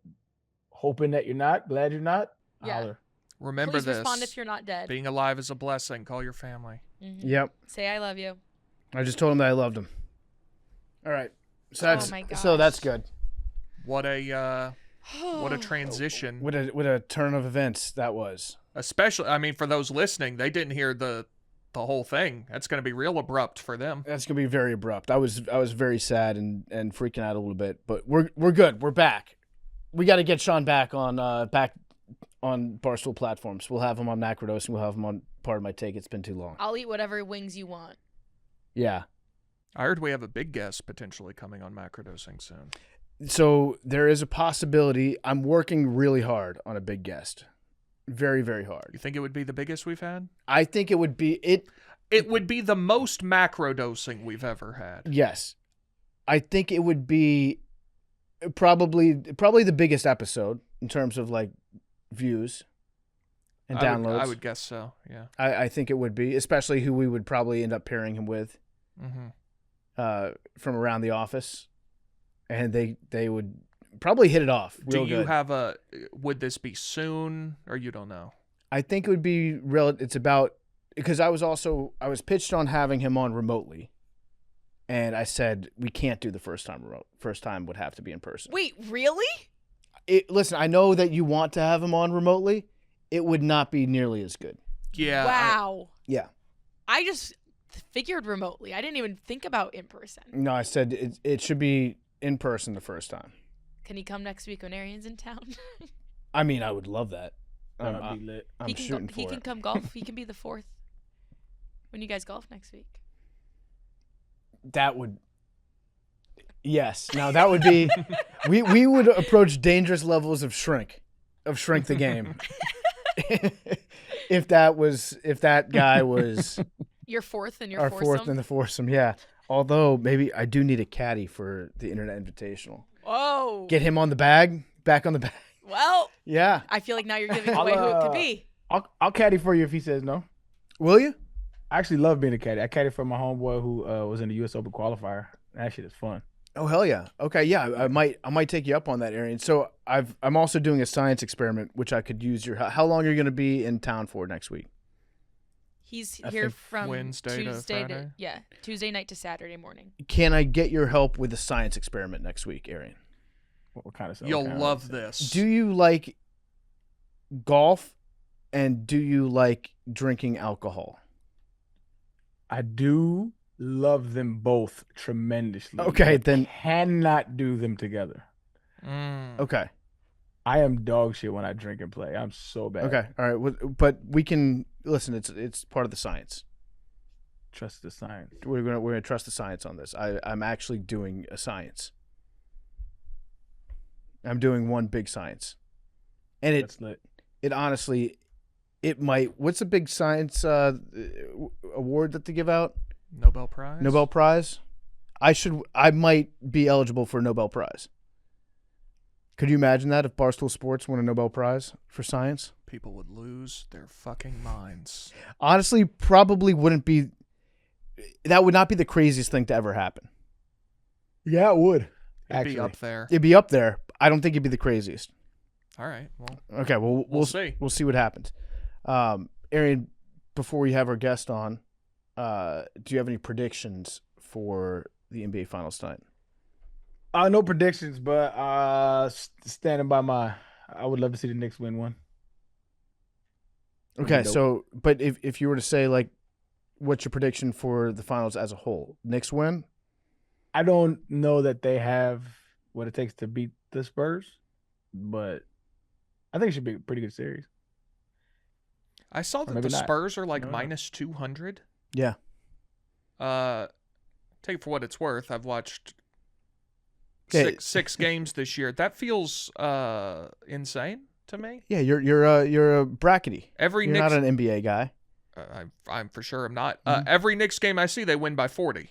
Hoping that you're not. Glad you're not. Yeah. Holler. Remember Please this. respond if you're not dead. Being alive is a blessing. Call your family. Mhm. Yep, Say I love you. I just told him that I loved him. All right, so Oh that's my so that's gosh. good. What a transition. What a turn of events that was. Especially, I mean, for those listening, they didn't hear the whole thing. That's going to be real abrupt for them. That's gonna be very abrupt. I was very sad and freaking out a little bit, but we're good. We're back. We got to get Sean back on Barstool platforms. We'll have him on Macrodosing. We'll have him on Part of My Take. It's been too long. I'll eat whatever wings you want. Yeah. I heard we have a big guest potentially coming on Macrodosing soon. So there is a possibility. I'm working really hard on a big guest. Very, very hard. You think it would be the biggest we've had? I think it would be it. It would be the most macrodosing we've ever had. Yes. I think it would be probably the biggest episode in terms of like views and downloads. I would guess so, yeah. I think it would be, especially who we would probably end up pairing him with from around the office. And they would probably hit it off real Do you good. have would this be soon, or you don't know? I think it would be it's about, because I was pitched on having him on remotely. And I said, we can't do the first time remote. First time would have to be in person. Wait, really? Listen, I know that you want to have him on remotely. It would not be nearly as good. Yeah. Wow. Yeah. I just figured remotely. I didn't even think about in person. No, I said it should be in person the first time. Can he come next week when Arian's in town? I mean, I would love that. That'd be lit. I'm shooting for He can it. come golf. He can be the fourth when you guys golf next week. That would. Yes. Now that would be. we would approach dangerous levels of shrink the game. if that guy was Your fourth and your our foursome. fourth in the foursome, yeah. Although maybe I do need a caddy for the Internet Invitational. Whoa. Get him on the bag, back on the bag. Well, Yeah. I feel like now you're giving away who it could be. I'll caddy for you if he says no. Will you? I actually love being a caddy. I caddy for my homeboy who was in the U.S. Open qualifier. That shit is fun. Oh hell yeah. Okay, yeah, I might take you up on that, Arian. So I'm also doing a science experiment, which I could use your. How long are you going to be in town for next week? He's I here think from Wednesday to Friday? Tuesday night to Saturday morning. Can I get your help with the science experiment next week, Arian? What kind of stuff? You'll love this. Do you like golf, and do you like drinking alcohol? I do love them both tremendously. Okay, but then- cannot do them together. Okay. I am dog shit when I drink and play. I'm so bad. Okay. All right. But we can listen. It's part of the science. Trust the science. We're gonna trust the science on this. I'm actually doing a science. I'm doing one big science, and That's lit. it honestly, it might. What's the big science award that they give out? Nobel Prize? Nobel Prize. I might be eligible for a Nobel Prize. Could you imagine that if Barstool Sports won a Nobel Prize for science? People would lose their fucking minds. Honestly, probably wouldn't be. That would not be the craziest thing to ever happen. Yeah, it would. It'd be up there. It'd be up there. I don't think it'd be the craziest. All right. Well, Okay, well, We'll see. We'll see what happens. Arian, before we have our guest on, do you have any predictions for the NBA Finals tonight? No predictions, but standing by my. I would love to see the Knicks win one. Okay, Dope. so but if you were to say like, what's your prediction for the finals as a whole? Knicks win? I don't know that they have what it takes to beat the Spurs, but I think it should be a pretty good series. I saw that maybe the not. Spurs are like No. minus 200. Yeah. Take it for what it's worth. I've watched Okay. six games this year. That feels insane to me. Yeah, you're a brackety. Every You're Knicks, not an NBA guy. I'm for sure I'm not. Mm-hmm. Every Knicks game I see, they win by 40.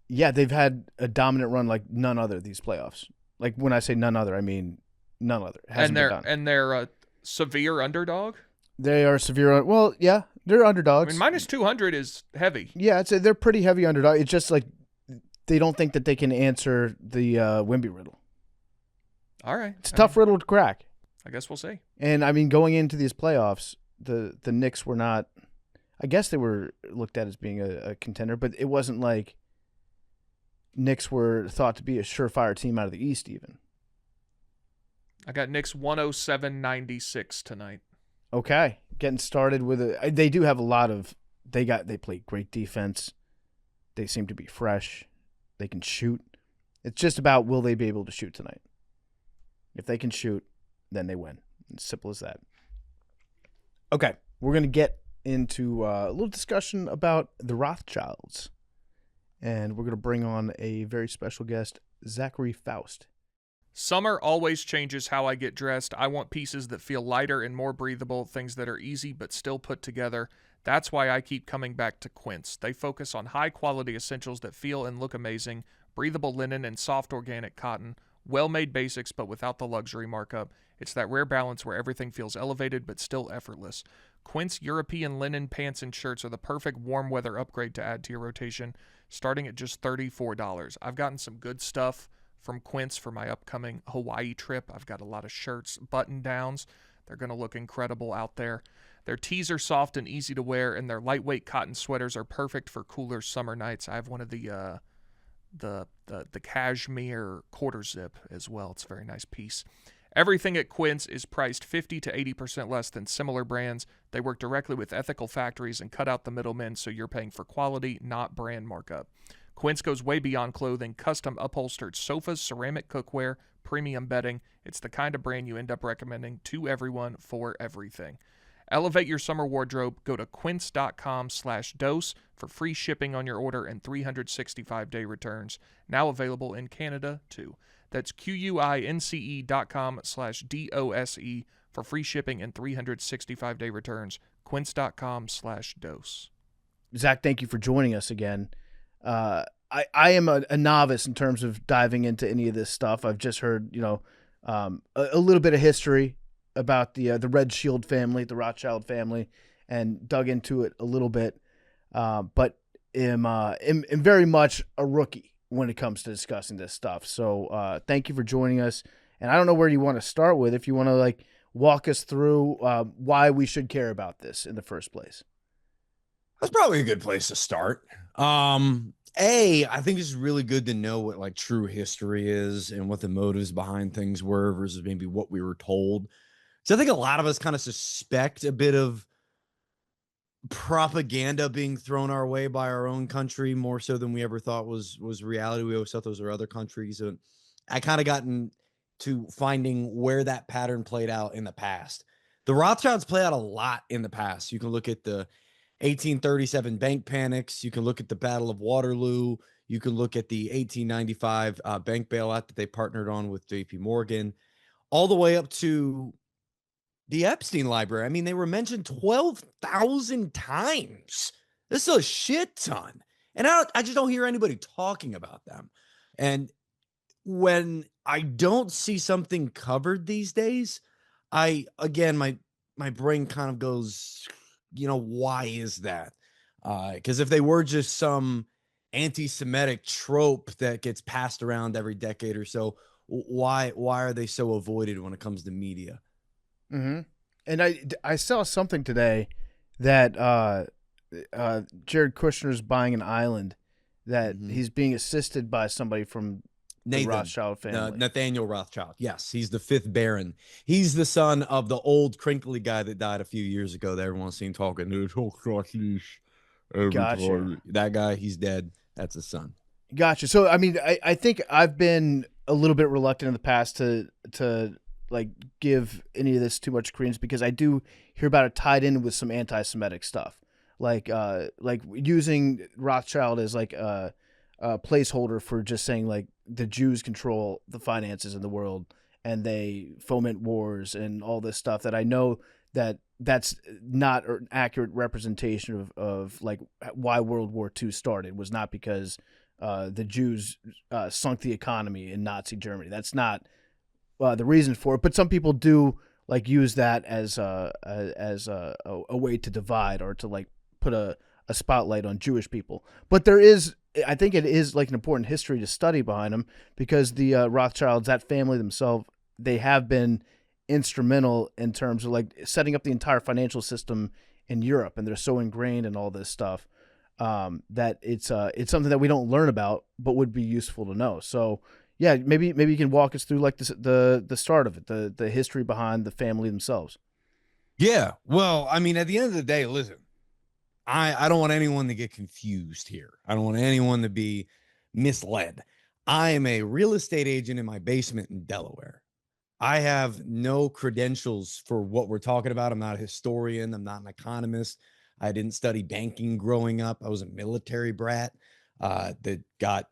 Yeah, they've had a dominant run like none other these playoffs. Like when I say none other, I mean none other. It hasn't been done. And they're a severe underdog. They are severe. Well, yeah, they're I underdogs. mean, minus 200 is heavy. Yeah, they're pretty heavy underdog. It's just like they don't think that they can answer the Wemby riddle. All right. It's a tough riddle to crack. I guess we'll see. And I mean, going into these playoffs, the Knicks were not. I guess they were looked at as being a contender, but it wasn't like Knicks were thought to be a surefire team out of the East. Even I got Knicks 107-96 tonight. okay, getting started with it. They do have a lot of. They play great defense. They seem to be fresh. They can shoot. It's just about will they be able to shoot tonight. If they can shoot, then they win. It's simple as that. Okay, we're going to get into a little discussion about the Rothschilds. And we're going to bring on a very special guest, Zachary Foust. Summer always changes how I get dressed. I want pieces that feel lighter and more breathable, things that are easy but still put together. That's why I keep coming back to Quince. They focus on high-quality essentials that feel and look amazing, breathable linen and soft organic cotton, well-made basics but without the luxury markup. It's that rare balance where everything feels elevated but still effortless. Quince European linen pants and shirts are the perfect warm weather upgrade to add to your rotation, starting at just $34. I've gotten some good stuff from Quince for my upcoming Hawaii trip. I've got a lot of shirts, button-downs. They're going to look incredible out there. Their tees are soft and easy to wear, and their lightweight cotton sweaters are perfect for cooler summer nights. I have one of the cashmere quarter zip as well. It's a very nice piece. Everything at Quince is priced 50 to 80% less than similar brands. They work directly with ethical factories and cut out the middlemen, so you're paying for quality, not brand markup. Quince goes way beyond clothing, custom upholstered sofas, ceramic cookware, premium bedding. It's the kind of brand you end up recommending to everyone for everything. Elevate your summer wardrobe. Go to quince.com/dose for free shipping on your order and 365-day returns. Now available in Canada, too. That's QUINCE.com/DOSE for free shipping and 365-day returns. Quince.com/dose. Zach, thank you for joining us again. I am a novice in terms of diving into any of this stuff. I've just heard, a little bit of history about the Rothschild family, the Rothschild family, and dug into it a little bit. But am very much a rookie when it comes to discussing this stuff. So thank you for joining us. And I don't know where you want to start with. If you want to like walk us through why we should care about this in the first place. That's probably a good place to start. I think it's really good to know what like true history is and what the motives behind things were versus maybe what we were told. So I think a lot of us kind of suspect a bit of propaganda being thrown our way by our own country more so than we ever thought was reality. We always thought those were other countries. And I kind of gotten to finding where that pattern played out in the past. The Rothschilds play out a lot in the past. You can look at the 1837 bank panics. You can look at the Battle of Waterloo. You can look at the 1895 bank bailout that they partnered on with JP Morgan, all the way up to the Epstein library. I mean, they were mentioned 12,000 times. This is a shit ton. And I just don't hear anybody talking about them. And when I don't see something covered these days, my brain kind of goes, why is that? Because if they were just some anti-Semitic trope that gets passed around every decade or so, why are they so avoided when it comes to media? Mm-hmm. And I saw something today that Jared Kushner's buying an island that he's being assisted by somebody from the Rothschild family. Nathaniel Rothschild. Yes, he's the fifth Baron. He's the son of the old crinkly guy that died a few years ago that everyone's seen talking. Gotcha. That guy, he's dead. That's his son. Gotcha. So, I mean, I think I've been a little bit reluctant in the past to like give any of this too much credence because I do hear about it tied in with some anti-Semitic stuff, like using Rothschild as like a placeholder for just saying like the Jews control the finances in the world and they foment wars and all this stuff that I know that's not an accurate representation of like why World War II started. It was not because the Jews sunk the economy in Nazi Germany. That's not the reason for it. But some people do like use that as a way to divide or to like put a spotlight on Jewish people. But I think it is like an important history to study behind them because the Rothschilds, that family themselves, they have been instrumental in terms of like setting up the entire financial system in Europe, and they're so ingrained in all this stuff that it's something that we don't learn about, but would be useful to know. So yeah, maybe you can walk us through like the start of it, the history behind the family themselves. Yeah, well, I mean, at the end of the day, listen, I don't want anyone to get confused here. I don't want anyone to be misled. I am a real estate agent in my basement in Delaware. I have no credentials for what we're talking about. I'm not a historian. I'm not an economist. I didn't study banking growing up. I was a military brat that got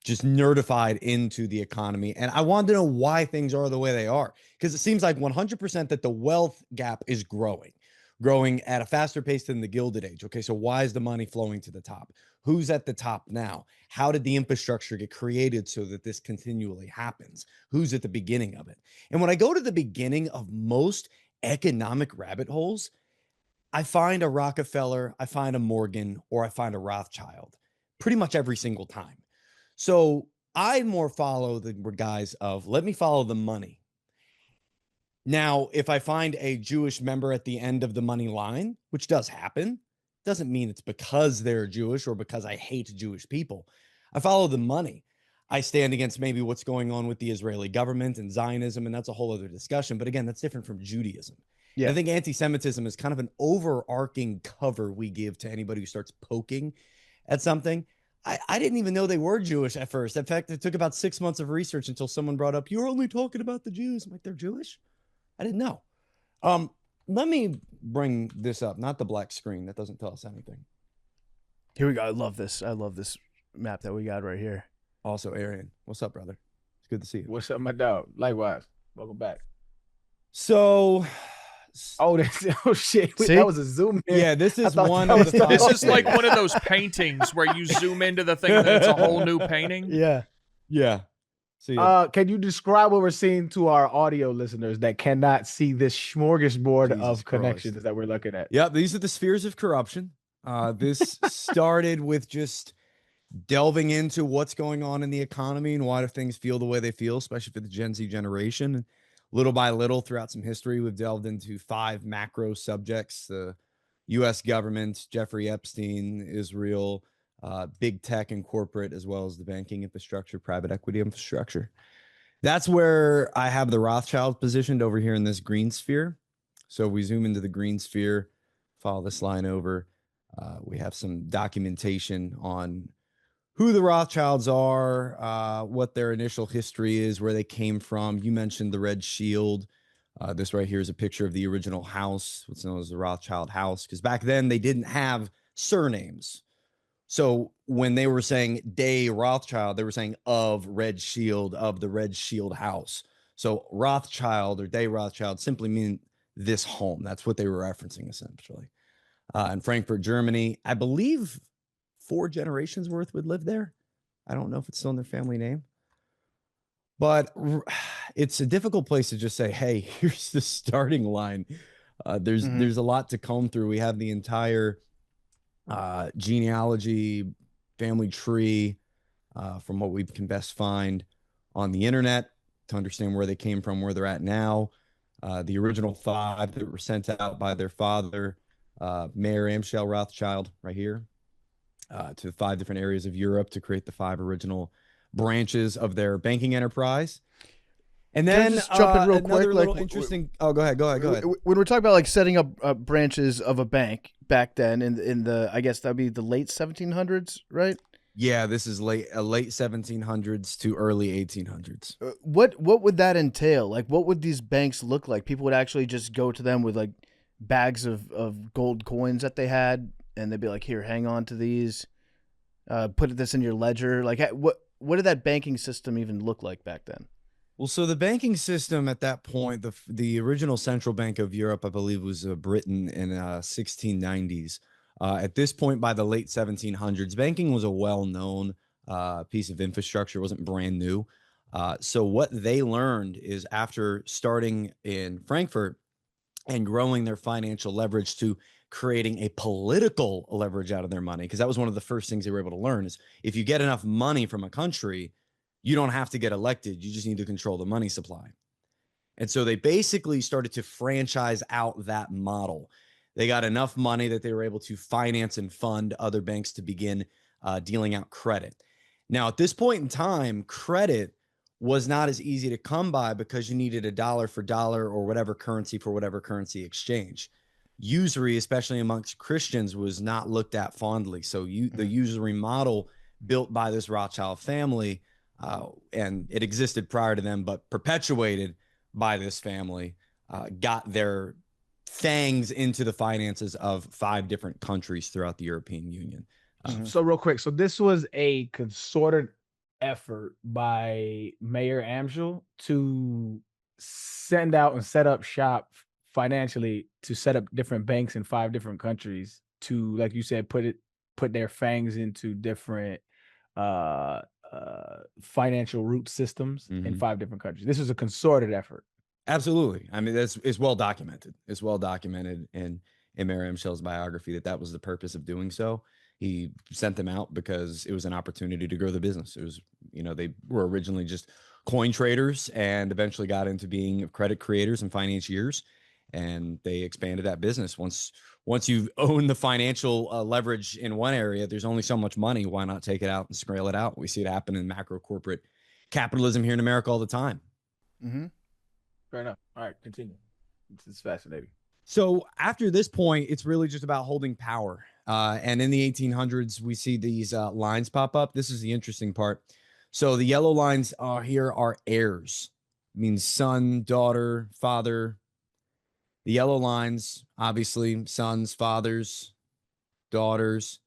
just nerdified into the economy. And I wanted to know why things are the way they are, because it seems like 100% that the wealth gap is growing at a faster pace than the Gilded Age. Okay, so why is the money flowing to the top? Who's at the top now? How did the infrastructure get created so that this continually happens? Who's at the beginning of it? And when I go to the beginning of most economic rabbit holes, I find a Rockefeller, I find a Morgan, or I find a Rothschild pretty much every single time. So I more follow the guys of, let me follow the money. Now, if I find a Jewish member at the end of the money line, which does happen, doesn't mean it's because they're Jewish or because I hate Jewish people. I follow the money. I stand against maybe what's going on with the Israeli government and Zionism, and that's a whole other discussion. But again, that's different from Judaism. Yeah. I think anti-Semitism is kind of an overarching cover we give to anybody who starts poking at something. I didn't even know they were Jewish at first. In fact, it took about 6 months of research until someone brought up, you're only talking about the Jews. I'm like, they're Jewish? I didn't know. Let me bring this up, not the black screen. That doesn't tell us anything. Here we go. I love this map that we got right here. Also, Arian, what's up, brother? It's good to see you. What's up, my dog? Likewise. Welcome back. So, oh shit! See? That was a zoom in. Yeah, this is one of the. This is like one of those paintings where you zoom into the thing and it's a whole new painting. Yeah. Yeah. See ya. Can you describe what we're seeing to our audio listeners that cannot see this smorgasbord Jesus of connections Christ. that we're looking at? Yep, these are the spheres of corruption. This started with just delving into what's going on in the economy and why do things feel the way they feel, especially for the Gen Z generation. Little by little, throughout some history, we've delved into 5 macro subjects: the U.S. government, Jeffrey Epstein, Israel, big tech and corporate, as well as the banking infrastructure, private equity infrastructure. That's where I have the Rothschild positioned over here in this green sphere. So if we zoom into the green sphere, follow this line over. We have some documentation on who the Rothschilds are, what their initial history is, where they came from. You mentioned the Red Shield. This right here is a picture of the original house, what's known as the Rothschild house, because back then they didn't have surnames. So when they were saying de Rothschild, they were saying of Red Shield, of the Red Shield house. So Rothschild or de Rothschild simply mean this home. That's what they were referencing essentially. In Frankfurt, Germany, I believe 4 generations worth would live there. I don't know if it's still in their family name, but it's a difficult place to just say, hey, here's the starting line. There's a lot to comb through. We have the entire genealogy, family tree, from what we can best find on the internet to understand where they came from, where they're at now. The original 5 that were sent out by their father, Mayer Amschel Rothschild, right here, to 5 different areas of Europe to create the 5 original branches of their banking enterprise. And then just jump in real another quick, little like, interesting. Oh, go ahead. When we're talking about like setting up branches of a bank back then in the I guess that'd be the late 1700s, right? Yeah, this is late 1700s to early 1800s. What would that entail? Like, what would these banks look like? People would actually just go to them with like bags of gold coins that they had, and they'd be like, "Here, hang on to these. Put this in your ledger." Like, what did that banking system even look like back then? Well, so the banking system at that point, the original central bank of Europe, I believe, was Britain in 1690s. At this point, by the late 1700s, banking was a well-known piece of infrastructure. It wasn't brand new. So what they learned is after starting in Frankfurt and growing their financial leverage to creating a political leverage out of their money, because that was one of the first things they were able to learn is if you get enough money from a country, you don't have to get elected. You just need to control the money supply. And so they basically started to franchise out that model. They got enough money that they were able to finance and fund other banks to begin dealing out credit. Now, at this point in time, credit was not as easy to come by because you needed a dollar for dollar or whatever currency for whatever currency exchange. Usury, especially amongst Christians, was not looked at fondly. So the usury model built by this Rothschild family, and it existed prior to them, but perpetuated by this family, got their fangs into the finances of 5 different countries throughout the European Union. So real quick, so this was a concerted effort by Mayor Amschel to send out and set up shop financially to set up different banks in 5 different countries to, like you said, put their fangs into different financial root systems in 5 different countries. This was a concerted effort. Absolutely. I mean, it's well documented. It's well documented in Mayer Amschel's biography that was the purpose of doing so. He sent them out because it was an opportunity to grow the business. It was, they were originally just coin traders and eventually got into being credit creators and financiers, and they expanded that business. Once you own the financial leverage in one area, there's only so much money. Why not take it out and scale it out? We see it happen in macro corporate capitalism here in America all the time. Mm-hmm. Fair enough. All right, continue. This is fascinating. So after this point, it's really just about holding power. And in the 1800s, we see these lines pop up. This is the interesting part. So the yellow lines here are heirs. It means son, daughter, father. The yellow lines, obviously, sons, fathers, daughters.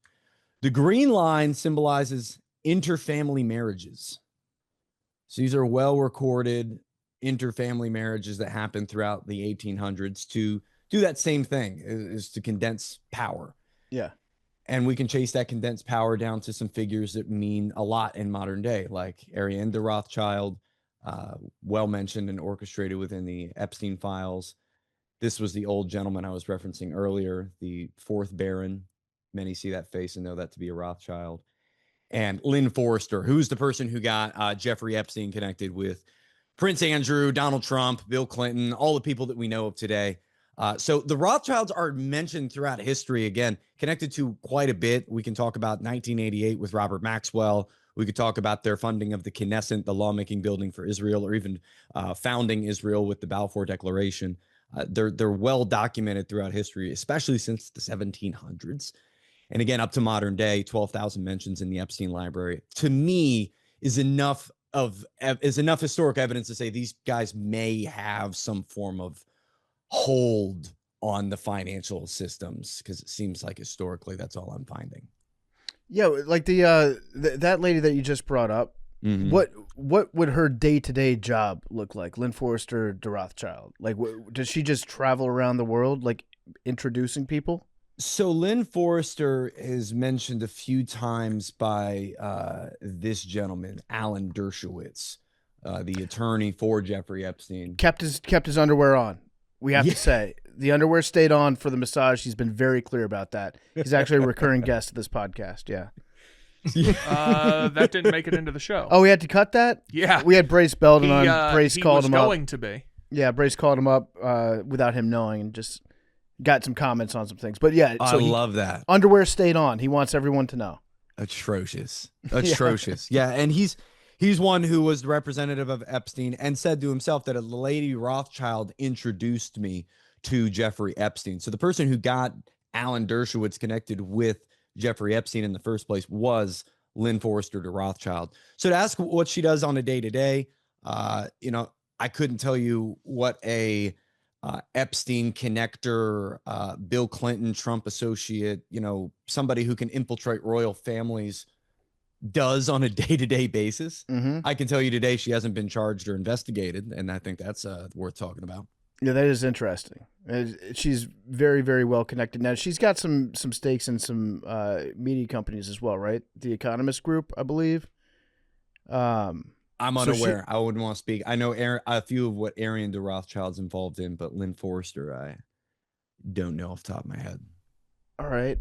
The green line symbolizes interfamily marriages. So these are well-recorded interfamily marriages that happened throughout the 1800s to do that same thing, is to condense power. Yeah. And we can chase that condensed power down to some figures that mean a lot in modern day, like Arian de Rothschild, well mentioned and orchestrated within the Epstein files. This was the old gentleman I was referencing earlier, the fourth Baron. Many see that face and know that to be a Rothschild. And Lynn Forrester, who's the person who got Jeffrey Epstein connected with Prince Andrew, Donald Trump, Bill Clinton, all the people that we know of today. So the Rothschilds are mentioned throughout history, again, connected to quite a bit. We can talk about 1988 with Robert Maxwell. We could talk about their funding of the Knesset, the lawmaking building for Israel, or even founding Israel with the Balfour Declaration. They're well documented throughout history, especially since the 1700s. And again, up to modern day, 12,000 mentions in the Epstein library, to me, is enough historic evidence to say these guys may have some form of hold on the financial systems, because it seems like historically that's all I'm finding. Yeah, like that lady that you just brought up. Mm-hmm. What would her day-to-day job look like? Lynn Forrester de Rothschild. Like, does she just travel around the world, like introducing people? So Lynn Forrester is mentioned a few times by this gentleman, Alan Dershowitz, the attorney for Jeffrey Epstein. Kept his underwear on. We have to say the underwear stayed on for the massage. He's been very clear about that. He's actually a recurring guest of this podcast. Yeah. That didn't make it into the show. Oh, we had to cut that? Yeah. We had Brace Belden on. Brace called him up. He was going to be. Yeah, Brace called him up without him knowing and just got some comments on some things. But yeah, I love that. Underwear stayed on. He wants everyone to know. Atrocious. Yeah, and he's one who was the representative of Epstein and said to himself that a lady Rothschild introduced me to Jeffrey Epstein. So the person who got Alan Dershowitz connected with Jeffrey Epstein in the first place was Lynn Forrester de Rothschild. So to ask what she does on a day-to-day, I couldn't tell you what a Epstein connector, Bill Clinton, Trump associate, somebody who can infiltrate royal families does on a day-to-day basis. Mm-hmm. I can tell you today she hasn't been charged or investigated, and I think that's worth talking about. Yeah, that is interesting. She's very, very well connected. Now, she's got some stakes in some media companies as well, right? The Economist Group, I believe. I'm unaware. I wouldn't want to speak. I know a few of what Arian de Rothschild's involved in, but Lynn Forrester, I don't know off the top of my head. All right.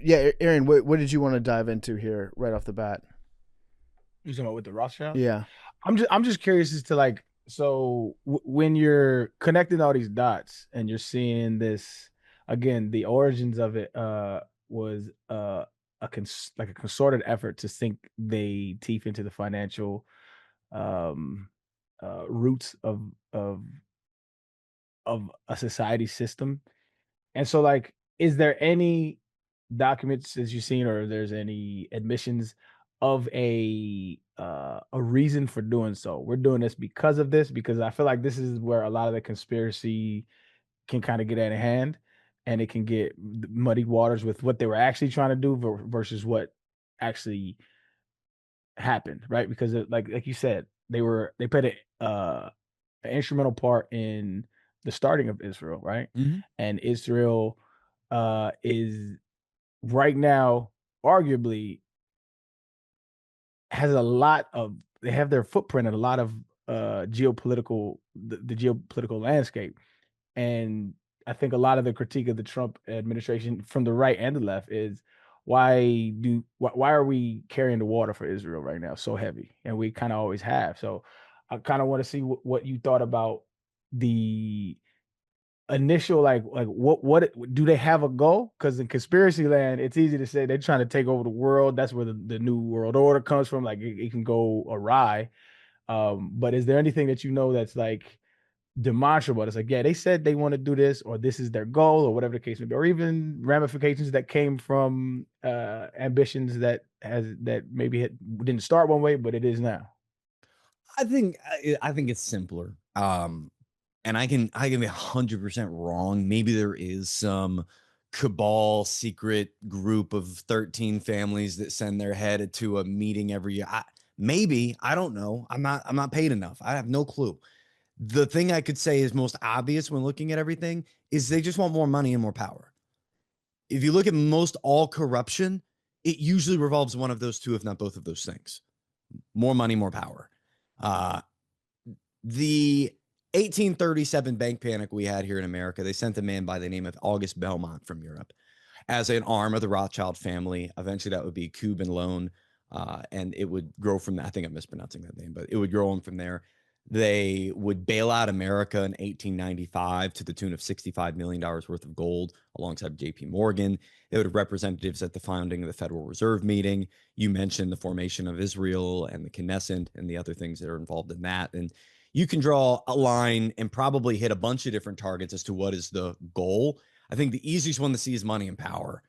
Yeah, Arian, what did you want to dive into here right off the bat? You talking about with the Rothschild? Yeah. I'm just curious as to so when you're connecting all these dots and you're seeing this again, the origins of it was a concerted effort to sink the teeth into the financial roots of a society system. And so is there any documents that you've seen, or there's any admissions of a reason for doing so? We're doing this because of this, because I feel like this is where a lot of the conspiracy can kind of get out of hand, and it can get muddy waters with what they were actually trying to do versus what actually happened, right? Because like you said, they played an instrumental part in the starting of Israel, right? Mm-hmm. And Israel is right now arguably has they have their footprint in a lot of the geopolitical landscape. And I think a lot of the critique of the Trump administration from the right and the left is why are we carrying the water for Israel right now so heavy? And we kind of always have. So I kind of want to see what you thought about the initial what do they have a goal? Because in conspiracy land, it's easy to say they're trying to take over the world. That's where the new world order comes from. It can go awry. But is there anything that that's demonstrable? It's they said they want to do this, or this is their goal, or whatever the case may be, or even ramifications that came from ambitions that maybe didn't start one way, but it is now. I think it's simpler. And I can be 100% wrong. Maybe there is some cabal secret group of 13 families that send their head to a meeting every year. Maybe, I don't know. I'm not paid enough. I have no clue. The thing I could say is most obvious when looking at everything is they just want more money and more power. if you look at most all corruption, it usually revolves one of those two, if not both of those things. More money, more power. The 1837 bank panic we had here in America, they sent a man by the name of August Belmont from Europe as an arm of the Rothschild family. Eventually, that would be Cuban loan, and it would grow from that. I think I'm mispronouncing that name, but it would grow on from there. They would bail out America in 1895 to the tune of $65 million worth of gold alongside JP Morgan. They would have representatives at the founding of the Federal Reserve meeting. You mentioned the formation of Israel and the Knesset and the other things that are involved in that. And you can draw a line and probably hit a bunch of different targets as to what is the goal. I think the easiest one to see is money and power.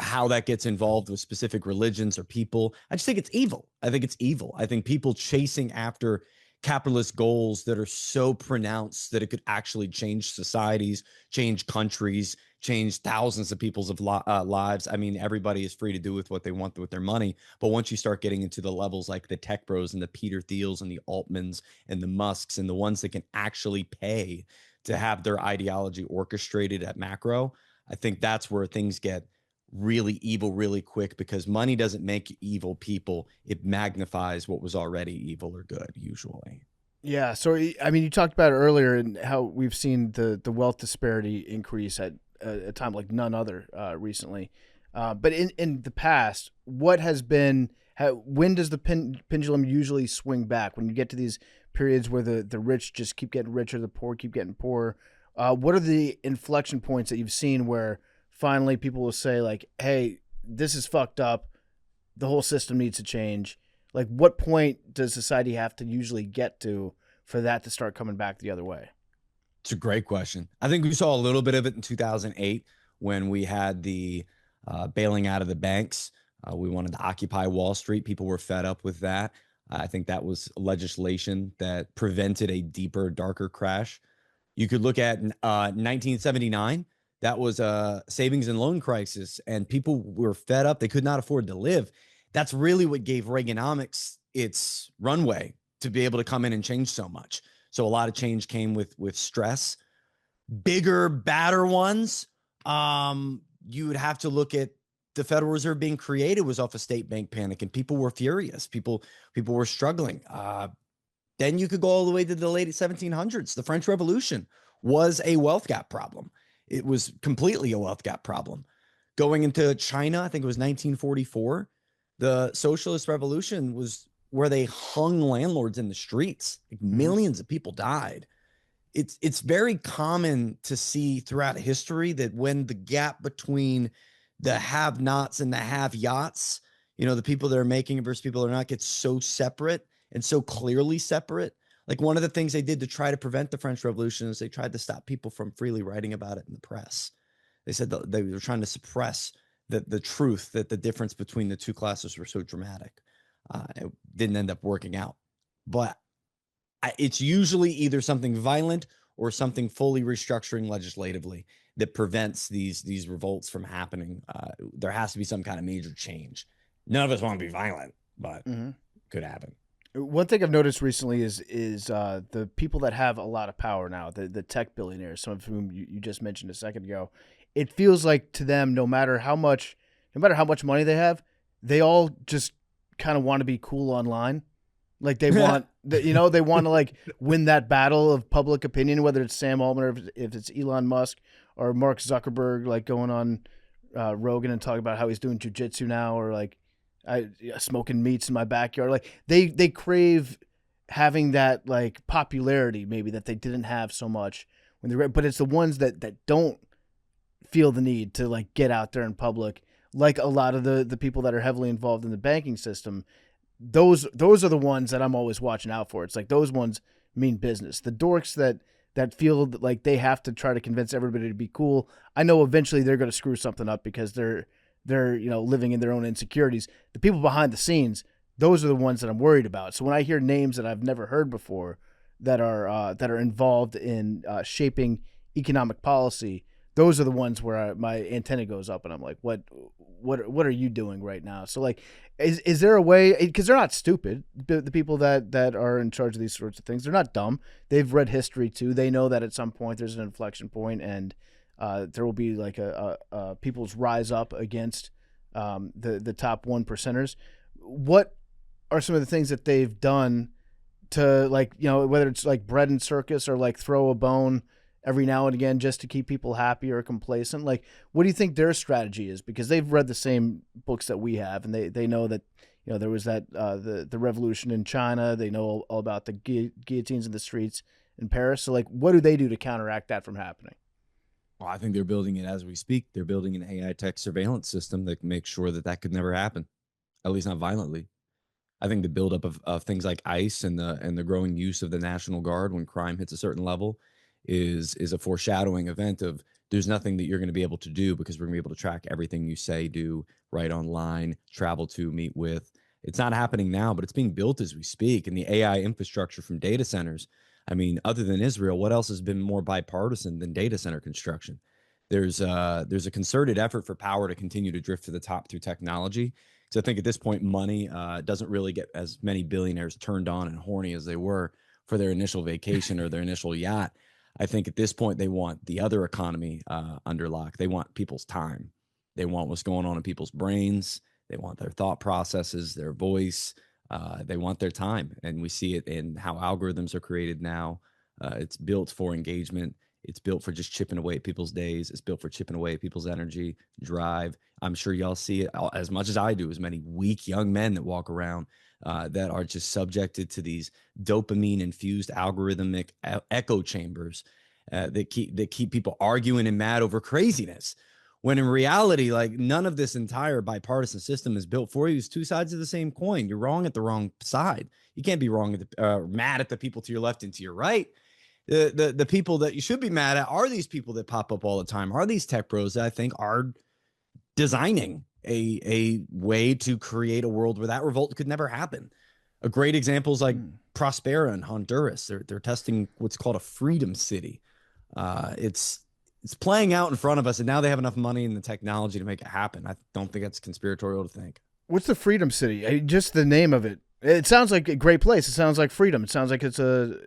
How that gets involved with specific religions or people, I just think it's evil. I think it's evil. I think people chasing after capitalist goals that are so pronounced that it could actually change societies, change countries, change thousands of people's lives. I mean, everybody is free to do with what they want with their money. But once you start getting into the levels like the tech bros and the Peter Thiels and the Altmans and the Musks and the ones that can actually pay to have their ideology orchestrated at macro, I think that's where things get really evil really quick, because money doesn't make evil people. It magnifies what was already evil or good usually. Yeah. So, I mean, you talked about it earlier and how we've seen the wealth disparity increase at a time like none other recently. But in the past, what has been, when does the pendulum usually swing back? When you get to these periods where the rich just keep getting richer, the poor keep getting poorer. What are the inflection points that you've seen where finally people will say, like, hey, this is fucked up, the whole system needs to change? Like, what point does society have to usually get to for that to start coming back the other way? It's a great question. I think we saw a little bit of it in 2008 when we had the bailing out of the banks. We wanted to occupy Wall Street. People were fed up with that. I think that was legislation that prevented a deeper, darker crash. You could look at 1979. That was a savings and loan crisis, and people were fed up. They could not afford to live. That's really what gave Reaganomics its runway to be able to come in and change so much. So a lot of change came with stress. Bigger, badder ones, you would have to look at the Federal Reserve being created was off a state bank panic, and people were furious. People were struggling. Then you could go all the way to the late 1700s. The French Revolution was a wealth gap problem. It was completely a wealth gap problem. Going into China, I think it was 1944, the socialist revolution was where they hung landlords in the streets. Like millions of people died. It's very common to see throughout history that when the gap between the have-nots and the have-yachts, the people that are making it versus people that are not, gets so separate and so clearly separate. Like, one of the things they did to try to prevent the French Revolution is they tried to stop people from freely writing about it in the press. They said that they were trying to suppress the truth, that the difference between the two classes were so dramatic. It didn't end up working out. But it's usually either something violent or something fully restructuring legislatively that prevents these revolts from happening. There has to be some kind of major change. None of us want to be violent, but could happen. One thing I've noticed recently is the people that have a lot of power now, the tech billionaires, some of whom you just mentioned a second ago. It feels like to them, no matter how much money they have, they all just kind of want to be cool online. Like, they want, they want to like win that battle of public opinion, whether it's Sam Altman or if it's Elon Musk or Mark Zuckerberg, like going on Rogan and talking about how he's doing jujitsu now, or like smoking meats in my backyard. Like, they crave having that like popularity maybe that they didn't have so much when they but it's the ones that don't feel the need to like get out there in public, like a lot of the people that are heavily involved in the banking system. Those are the ones that I'm always watching out for. It's like those ones mean business. The dorks that feel like they have to try to convince everybody to be cool, I know eventually they're going to screw something up because they're living in their own insecurities. The people behind the scenes, those are the ones that I'm worried about. So when I hear names that I've never heard before that are involved in shaping economic policy, those are the ones where my antenna goes up and I'm like, what are you doing right now? So like, is there a way, because they're not stupid, the people that are in charge of these sorts of things, they're not dumb. They've read history too. They know that at some point there's an inflection point, and There will be like a people's rise up against the top 1%ers. What are some of the things that they've done to, like, whether it's like bread and circus or like throw a bone every now and again just to keep people happy or complacent? Like, what do you think their strategy is? Because they've read the same books that we have, and they know that there was that the revolution in China. They know all about the guillotines in the streets in Paris. So, like, what do they do to counteract that from happening? Well, I think they're building it as we speak. They're building an AI tech surveillance system that makes sure that could never happen, at least not violently. I think the buildup of things like ICE and the growing use of the National Guard when crime hits a certain level is a foreshadowing event of there's nothing that you're going to be able to do, because we're going to be able to track everything you say, do, write online, travel to, meet with. It's not happening now, but it's being built as we speak. And the AI infrastructure from data centers, I mean, other than Israel, what else has been more bipartisan than data center construction? There's a concerted effort for power to continue to drift to the top through technology. So I think at this point, money doesn't really get as many billionaires turned on and horny as they were for their initial vacation or their initial yacht. I think at this point, they want the other economy under lock. They want people's time. They want what's going on in people's brains. They want their thought processes, their voice. They want their time. And we see it in how algorithms are created now. It's built for engagement. It's built for just chipping away at people's days. It's built for chipping away at people's energy, drive. I'm sure y'all see it as much as I do, as many weak young men that walk around that are just subjected to these dopamine-infused algorithmic echo chambers that keep people arguing and mad over craziness. When in reality, like, none of this entire bipartisan system is built for you. It's two sides of the same coin. You're wrong at the wrong side. You can't be wrong at mad at the people to your left and to your right. The people that you should be mad at are these people that pop up all the time, are these tech bros that I think are designing a way to create a world where that revolt could never happen. A great example is like Prospera in Honduras. They're testing what's called a freedom city. It's playing out in front of us, and now they have enough money and the technology to make it happen. I don't think that's conspiratorial to think. What's the Freedom City? Just the name of it. It sounds like a great place. It sounds like freedom. It sounds like it's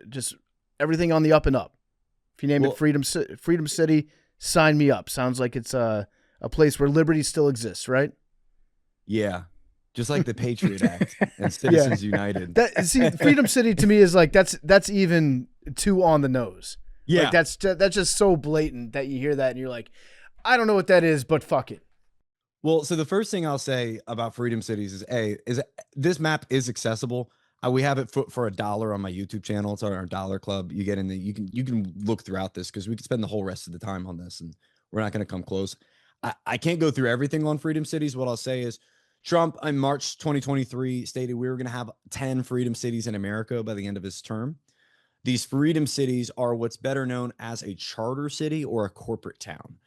just everything on the up and up. If you name it Freedom City, sign me up. Sounds like it's a place where liberty still exists, right? Yeah. Just like the Patriot Act and Citizens United. Freedom City to me is like that's even too on the nose. Yeah. Like that's just so blatant that you hear that and you're like, I don't know what that is, but fuck it. Well, so the first thing I'll say about Freedom Cities is this map is accessible. We have it for $1 on my YouTube channel. It's on our Dollar Club. You get in there. You can look throughout this, because we could spend the whole rest of the time on this, and we're not going to come close. I can't go through everything on Freedom Cities. What I'll say is Trump in March 2023 stated we were going to have 10 Freedom Cities in America by the end of his term. These Freedom Cities are what's better known as a charter city or a corporate town.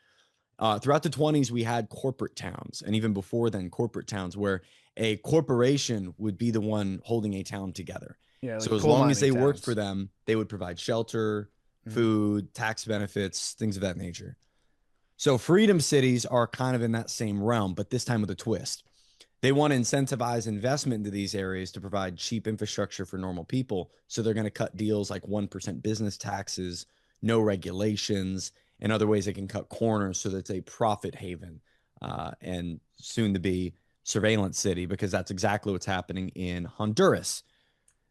Throughout the 20s, we had corporate towns, and even before then, corporate towns where a corporation would be the one holding a town together. Yeah, like so as long as they worked for them, they would provide shelter, food, tax benefits, things of that nature. So freedom cities are kind of in that same realm, but this time with a twist. They want to incentivize investment into these areas to provide cheap infrastructure for normal people. So they're going to cut deals like 1% business taxes, no regulations, and other ways they can cut corners so that it's a profit haven and soon to be surveillance city, because that's exactly what's happening in Honduras.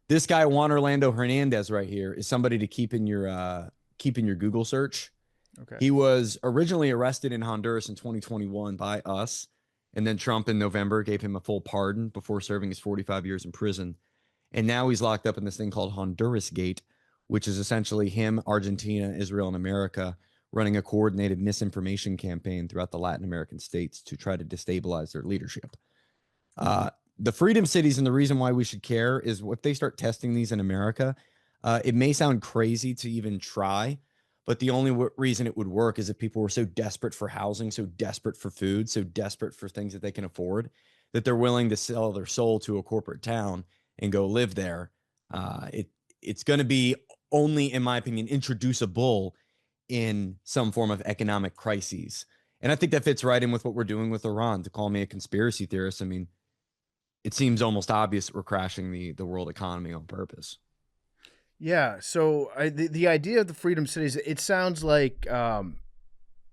This guy, Juan Orlando Hernandez right here, is somebody to keep in your Google search. Okay. He was originally arrested in Honduras in 2021 by us. And then Trump in November gave him a full pardon before serving his 45 years in prison. And now he's locked up in this thing called Honduras Gate, which is essentially him, Argentina, Israel, and America running a coordinated misinformation campaign throughout the Latin American states to try to destabilize their leadership. The freedom cities, and the reason why we should care is if they start testing these in America, it may sound crazy to even try, but the only reason it would work is if people were so desperate for housing, so desperate for food, so desperate for things that they can afford, that they're willing to sell their soul to a corporate town and go live there. It's going to be only, in my opinion, introducible in some form of economic crises. And I think that fits right in with what we're doing with Iran. To call me a conspiracy theorist, I mean, it seems almost obvious that we're crashing the world economy on purpose. Yeah. So the idea of the freedom cities, it sounds like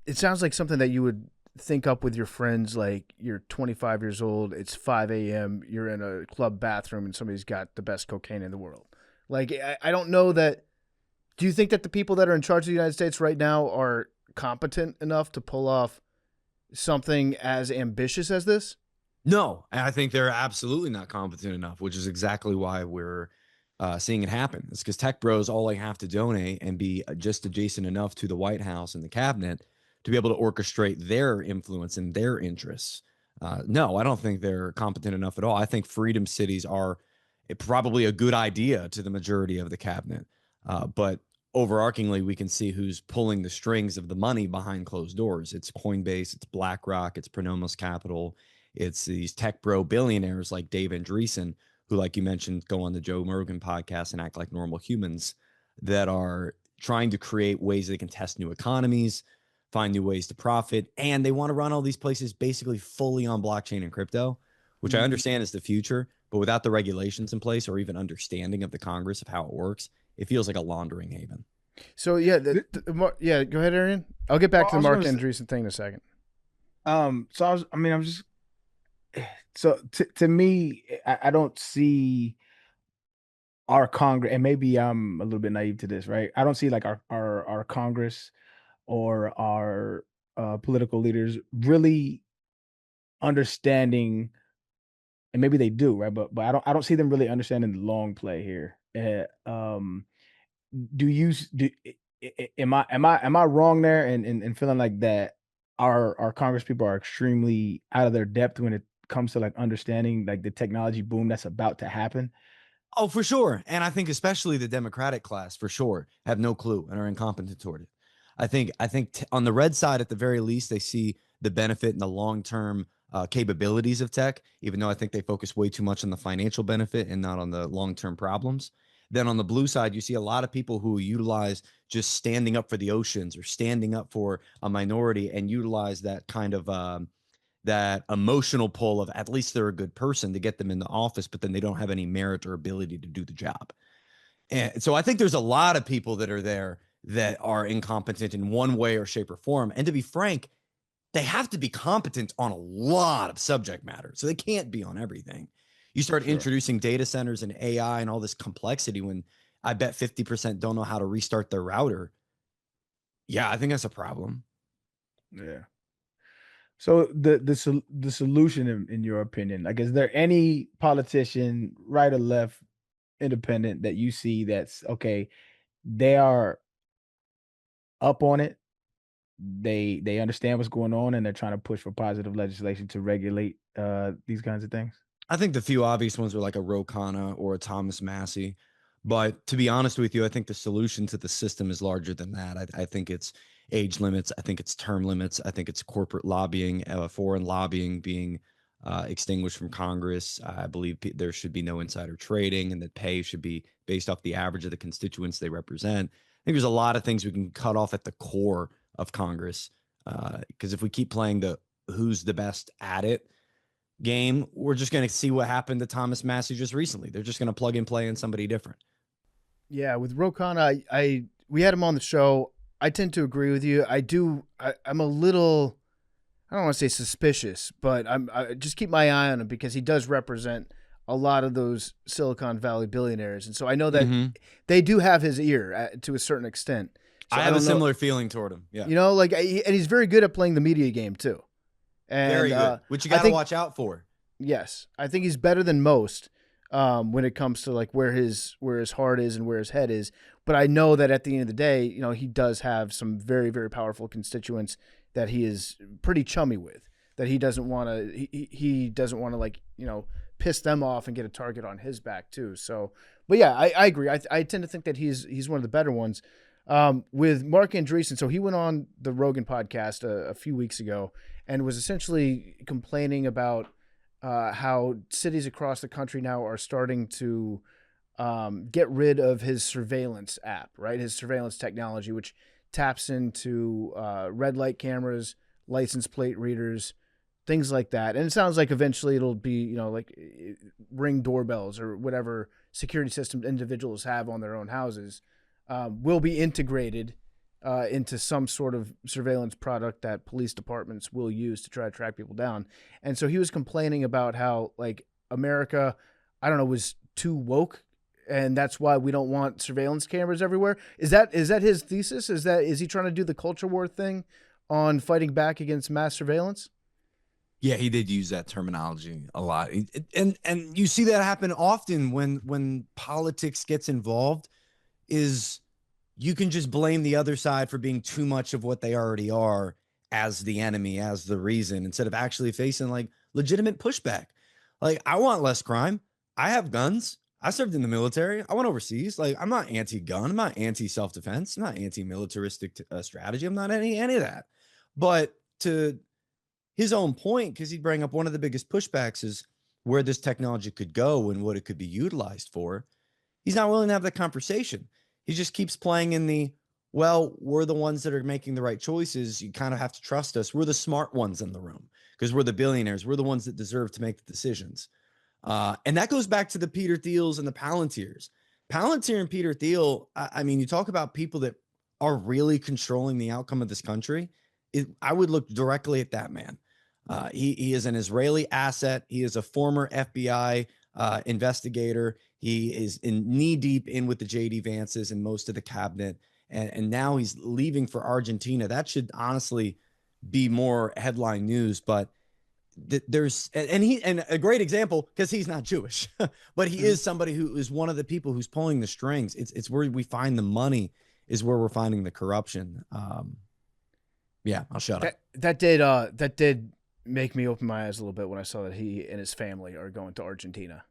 it sounds like something that you would think up with your friends. Like you're 25 years old, it's 5 a.m., you're in a club bathroom, and somebody's got the best cocaine in the world. Like I don't know that. Do you think that the people that are in charge of the United States right now are competent enough to pull off something as ambitious as this? No, and I think they're absolutely not competent enough, which is exactly why we're seeing it happen. It's because tech bros all have to donate and be just adjacent enough to the White House and the cabinet to be able to orchestrate their influence and their interests. No, I don't think they're competent enough at all. I think freedom cities are probably a good idea to the majority of the cabinet. But overarchingly, we can see who's pulling the strings of the money behind closed doors. It's Coinbase, it's BlackRock, it's Pronomos Capital, it's these tech bro billionaires like Dave Andreessen, who, like you mentioned, go on the Joe Rogan podcast and act like normal humans, that are trying to create ways they can test new economies, find new ways to profit. And they want to run all these places basically fully on blockchain and crypto, which I understand is the future. But without the regulations in place or even understanding of the Congress of how it works, it feels like a laundering haven. So yeah, yeah. Go ahead, Arian. I'll get back to the Mark Andreessen thing in a second. To me, I don't see our Congress, and maybe I'm a little bit naive to this, right? I don't see like our Congress or our political leaders really understanding, and maybe they do, right? But I don't see them really understanding the long play here. Am I wrong there and feeling like that our Congress people are extremely out of their depth when it comes to like understanding like the technology boom that's about to happen? Oh, for sure. And I think especially the Democratic class, for sure, have no clue and are incompetent toward it. I think on the red side, at the very least, they see the benefit and the long-term capabilities of tech, even though I think they focus way too much on the financial benefit and not on the long-term problems. Then on the blue side, you see a lot of people who utilize just standing up for the oceans or standing up for a minority and utilize that kind of that emotional pull of at least they're a good person to get them in the office, but then they don't have any merit or ability to do the job. And so I think there's a lot of people that are there that are incompetent in one way or shape or form. And to be frank, they have to be competent on a lot of subject matter. So they can't be on everything. You start introducing data centers and AI and all this complexity when I bet 50% don't know how to restart their router. Yeah, I think that's a problem. Yeah. So the solution, in your opinion, like, is there any politician, right or left, independent, that you see that's okay? They are up on it. They understand what's going on, and they're trying to push for positive legislation to regulate these kinds of things. I think the few obvious ones are like a Ro Khanna or a Thomas Massey. But to be honest with you, I think the solution to the system is larger than that. I think it's age limits. I think it's term limits. I think it's corporate lobbying, foreign lobbying being extinguished from Congress. I believe there should be no insider trading and that pay should be based off the average of the constituents they represent. I think there's a lot of things we can cut off at the core of Congress. Because if we keep playing the who's the best at it game, we're just going to see what happened to Thomas Massey just recently. They're just going to plug and play in somebody different. Yeah, with Ro Khanna, we had him on the show. I tend to agree with you. I'm a little, I don't want to say suspicious, but I just keep my eye on him because he does represent a lot of those Silicon Valley billionaires. And so I know that they do have his ear to a certain extent. So I have a similar feeling toward him. Yeah. You know, like, and he's very good at playing the media game too. And, very good, which you got to watch out for. Yes. I think he's better than most when it comes to like where his heart is and where his head is. But I know that at the end of the day, you know, he does have some very, very powerful constituents that he is pretty chummy with, that he doesn't want to, he doesn't want to, like, you know, piss them off and get a target on his back too. So, but yeah, I agree. I tend to think that he's one of the better ones. With Mark Andreessen, so he went on the Rogan podcast a few weeks ago and was essentially complaining about how cities across the country now are starting to get rid of his surveillance app, right? His surveillance technology, which taps into red light cameras, license plate readers, things like that. And it sounds like eventually it'll be, you know, like Ring doorbells or whatever security systems individuals have on their own houses will be integrated into some sort of surveillance product that police departments will use to try to track people down. And so he was complaining about how like America, I don't know, was too woke, and that's why we don't want surveillance cameras everywhere. Is that his thesis? Is he trying to do the culture war thing on fighting back against mass surveillance? Yeah, he did use that terminology a lot. And you see that happen often when politics gets involved, is you can just blame the other side for being too much of what they already are as the enemy, as the reason, instead of actually facing like legitimate pushback. Like, I want less crime. I have guns. I served in the military. I went overseas. Like, I'm not anti-gun. I'm not anti-self-defense. I'm not anti-militaristic strategy. I'm not any of that. But to his own point, because he'd bring up one of the biggest pushbacks is where this technology could go and what it could be utilized for. He's not willing to have that conversation. He just keeps playing in the, well, we're the ones that are making the right choices. You kind of have to trust us. We're the smart ones in the room because we're the billionaires. We're the ones that deserve to make the decisions. And that goes back to the Peter Thiels and the Palantirs. Palantir and Peter Thiel, I mean, you talk about people that are really controlling the outcome of this country. I would look directly at that man. He is an Israeli asset. He is a former FBI investigator. He is knee deep in with the JD Vances and most of the cabinet. And now he's leaving for Argentina. That should honestly be more headline news. But there's and a great example because he's not Jewish, but he is somebody who is one of the people who's pulling the strings. It's where we find the money is where we're finding the corruption. Yeah, I'll shut up. That did make me open my eyes a little bit when I saw that he and his family are going to Argentina.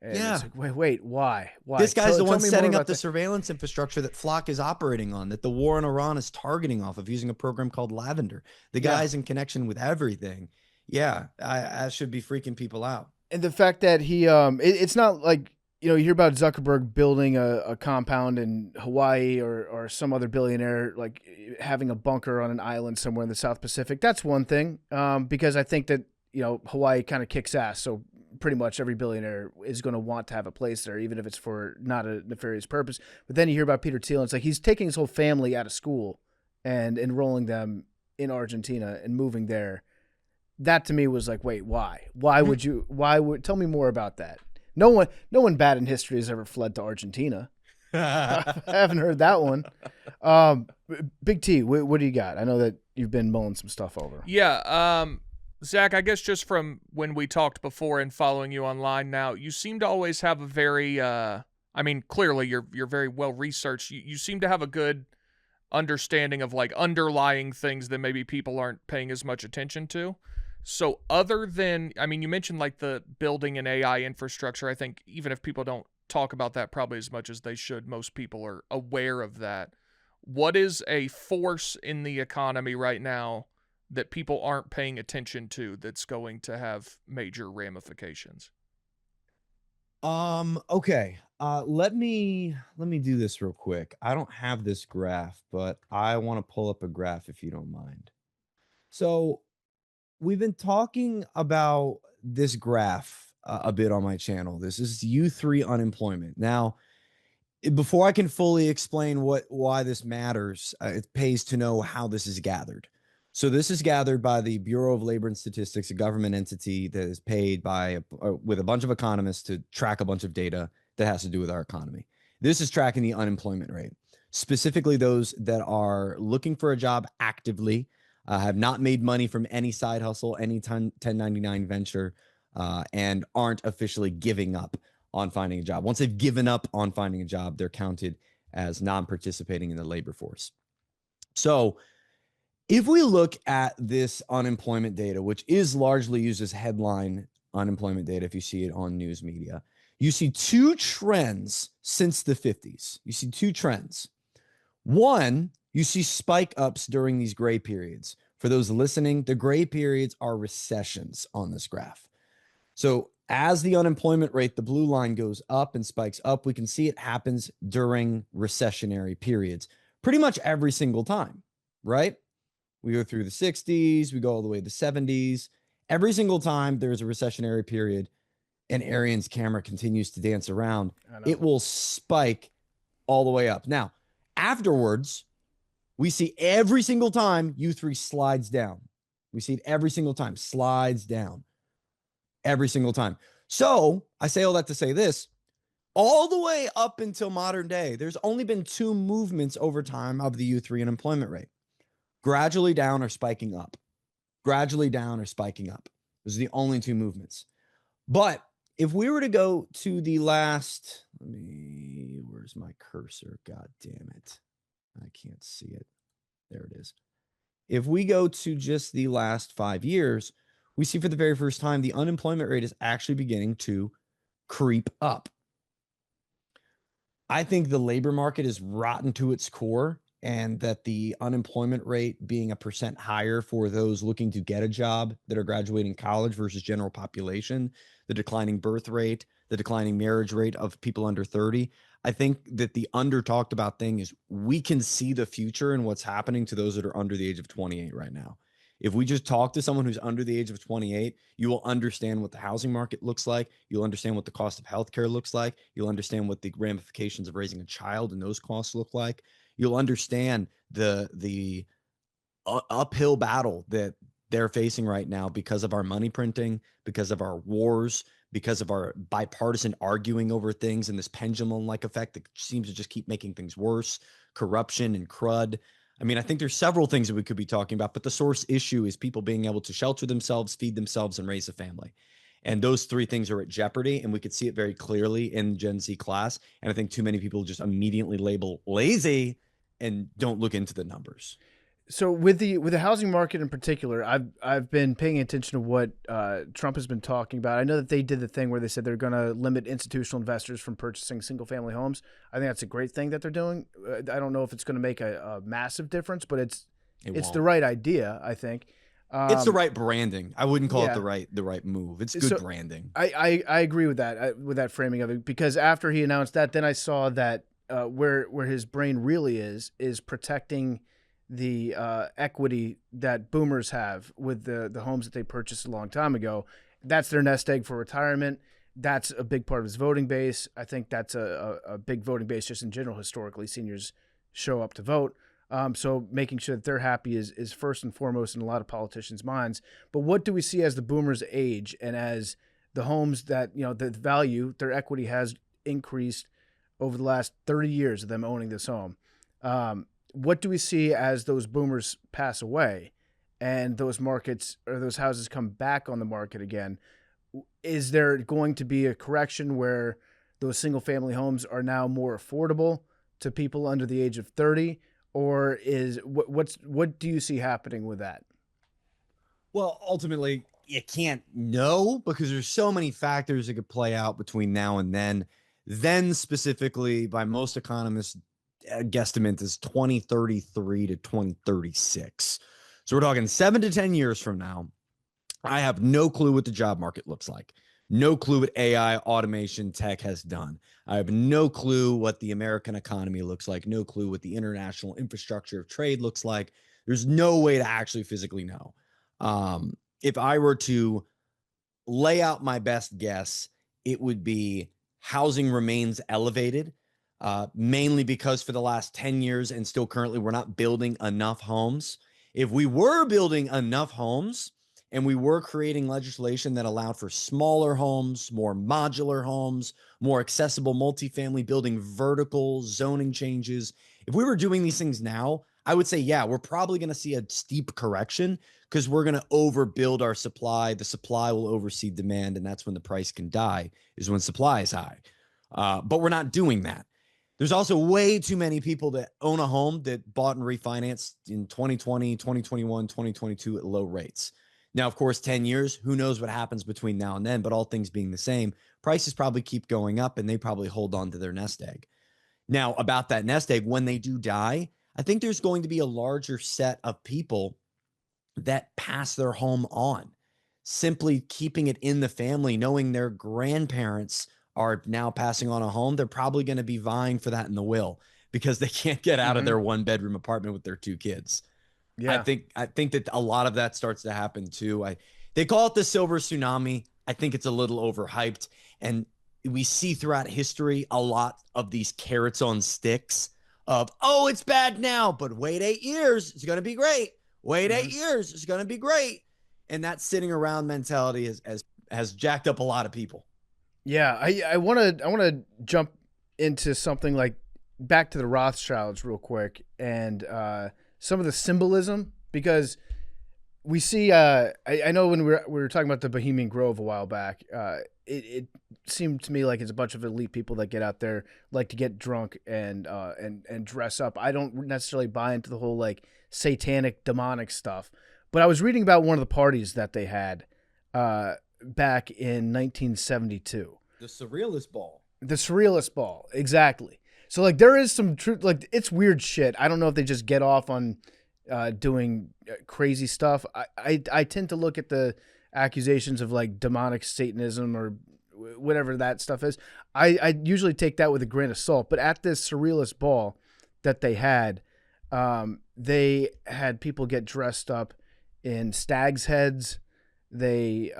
And Yeah. it's like, wait, why? This guy's the one tell me more setting up about the that. surveillance infrastructure that Flock is operating on, that the war in Iran is targeting off of using a program called Lavender. The Yeah. guy's in connection with everything. Yeah, I should be freaking people out. And the fact that he, it's not like, you hear about Zuckerberg building a compound in Hawaii or some other billionaire like having a bunker on an island somewhere in the South Pacific. That's one thing, because I think that, Hawaii kind of kicks ass. So pretty much every billionaire is going to want to have a place there, even if it's for not a nefarious purpose. But then you hear about Peter Thiel, and it's like he's taking his whole family out of school and enrolling them in Argentina and moving there. That to me was like, wait, why? Tell me more about that. No one bad in history has ever fled to Argentina. I haven't heard that one. Big T, what do you got? I know that you've been mulling some stuff over. Yeah, Zach, I guess just from when we talked before and following you online now, you seem to always have a very, clearly you're very well researched. You seem to have a good understanding of like underlying things that maybe people aren't paying as much attention to. So other than, you mentioned like the building an AI infrastructure. I think even if people don't talk about that probably as much as they should, most people are aware of that. What is a force in the economy right now that people aren't paying attention to that's going to have major ramifications? Okay. Let me do this real quick. I don't have this graph, but I want to pull up a graph if you don't mind. So we've been talking about this graph a bit on my channel. This is U3 unemployment. Now, before I can fully explain why this matters, it pays to know how this is gathered. So this is gathered by the Bureau of Labor and Statistics, a government entity that is paid with a bunch of economists to track a bunch of data that has to do with our economy. This is tracking the unemployment rate, specifically those that are looking for a job actively, have not made money from any side hustle, any 1099 venture, and aren't officially giving up on finding a job. Once they've given up on finding a job, they're counted as non-participating in the labor force. So if we look at this unemployment data, which is largely used as headline unemployment data, if you see it on news media, you see two trends since the 50s. You see two trends. One, you see spike ups during these gray periods. For those listening, the gray periods are recessions on this graph. So as the unemployment rate, the blue line goes up and spikes up, we can see it happens during recessionary periods pretty much every single time, right? We go through the 60s, we go all the way to the 70s. Every single time there's a recessionary period and Arian's camera continues to dance around, it will spike all the way up. Now, afterwards, We see every single time U3 slides down. We see it every single time, slides down every single time. So I say all that to say this, all the way up until modern day, there's only been 2 movements over time of the U3 unemployment rate. Gradually down or spiking up. Gradually down or spiking up. Those are the only 2 movements. But if we were to go to the last, where's my cursor? God damn it. I can't see it. There it is. If we go to just the last 5 years, we see for the very first time the unemployment rate is actually beginning to creep up. I think the labor market is rotten to its core, and that the unemployment rate being a percent higher for those looking to get a job that are graduating college versus general population, the declining birth rate, the declining marriage rate of people under 30. I think that the under talked about thing is we can see the future and what's happening to those that are under the age of 28 right now. If we just talk to someone who's under the age of 28, you will understand what the housing market looks like. You'll understand what the cost of healthcare looks like. You'll understand what the ramifications of raising a child and those costs look like. You'll understand the uphill battle that they're facing right now because of our money printing, because of our wars, because of our bipartisan arguing over things and this pendulum-like effect that seems to just keep making things worse, corruption and crud. I mean, I think there's several things that we could be talking about, but the source issue is people being able to shelter themselves, feed themselves, and raise a family. And those 3 things are at jeopardy, and we could see it very clearly in Gen Z class. And I think too many people just immediately label lazy and don't look into the numbers. So with the housing market in particular, I've been paying attention to what Trump has been talking about. I know that they did the thing where they said they're going to limit institutional investors from purchasing single family homes. I think that's a great thing that they're doing. I don't know if it's going to make a massive difference, but it's the right idea, I think. It's the right branding. I wouldn't call it the right move. It's good branding. I agree with that framing of it, because after he announced that, then I saw that where his brain really is protecting the equity that boomers have with the homes that they purchased a long time ago. That's their nest egg for retirement. That's a big part of his voting base. I think that's a big voting base just in general. Historically, seniors show up to vote. So making sure that they're happy is first and foremost in a lot of politicians' minds. But what do we see as the boomers age and as the homes that, the value, their equity has increased over the last 30 years of them owning this home? What do we see as those boomers pass away and those markets or those houses come back on the market again? Is there going to be a correction where those single family homes are now more affordable to people under the age of 30? Or what do you see happening with that? Well, ultimately, you can't know because there's so many factors that could play out between now and then. Then specifically, by most economists, guesstimate is 2033 to 2036. So we're talking 7 to 10 years from now. I have no clue what the job market looks like. No clue what AI, automation, tech has done. I have no clue what the American economy looks like. No clue what the international infrastructure of trade looks like. There's no way to actually physically know. If I were to lay out my best guess, it would be housing remains elevated, mainly because for the last 10 years and still currently, we're not building enough homes. If we were building enough homes, and we were creating legislation that allowed for smaller homes, more modular homes, more accessible multifamily, building vertical zoning changes. If we were doing these things now, I would say, yeah, we're probably going to see a steep correction because we're going to overbuild our supply. The supply will oversee demand, and that's when the price can die, is when supply is high. But we're not doing that. There's also way too many people that own a home that bought and refinanced in 2020, 2021, 2022 at low rates. Now, of course, 10 years, who knows what happens between now and then, but all things being the same, prices probably keep going up and they probably hold on to their nest egg. Now, about that nest egg, when they do die, I think there's going to be a larger set of people that pass their home on, simply keeping it in the family, knowing their grandparents are now passing on a home. They're probably going to be vying for that in the will because they can't get out of their 1-bedroom apartment with their 2 kids. Yeah. I think that a lot of that starts to happen too. They call it the silver tsunami. I think it's a little overhyped. And we see throughout history a lot of these carrots on sticks of, oh, it's bad now, but wait 8 years, it's going to be great. Wait 8 years, it's going to be great. And that sitting around mentality has jacked up a lot of people. Yeah, I want to jump into something like back to the Rothschilds real quick and some of the symbolism, because we see I know when we were talking about the Bohemian Grove a while back, it seemed to me like it's a bunch of elite people that get out there, like to get drunk and dress up. I don't necessarily buy into the whole like satanic demonic stuff, but I was reading about one of the parties that they had back in 1972. The Surrealist Ball. The Surrealist Ball, exactly. So like there is some truth, like it's weird shit. I don't know if they just get off on doing crazy stuff. I tend to look at the accusations of like demonic Satanism or whatever that stuff is. I usually take that with a grain of salt. But at this Surrealist Ball that they had people get dressed up in stags' heads. They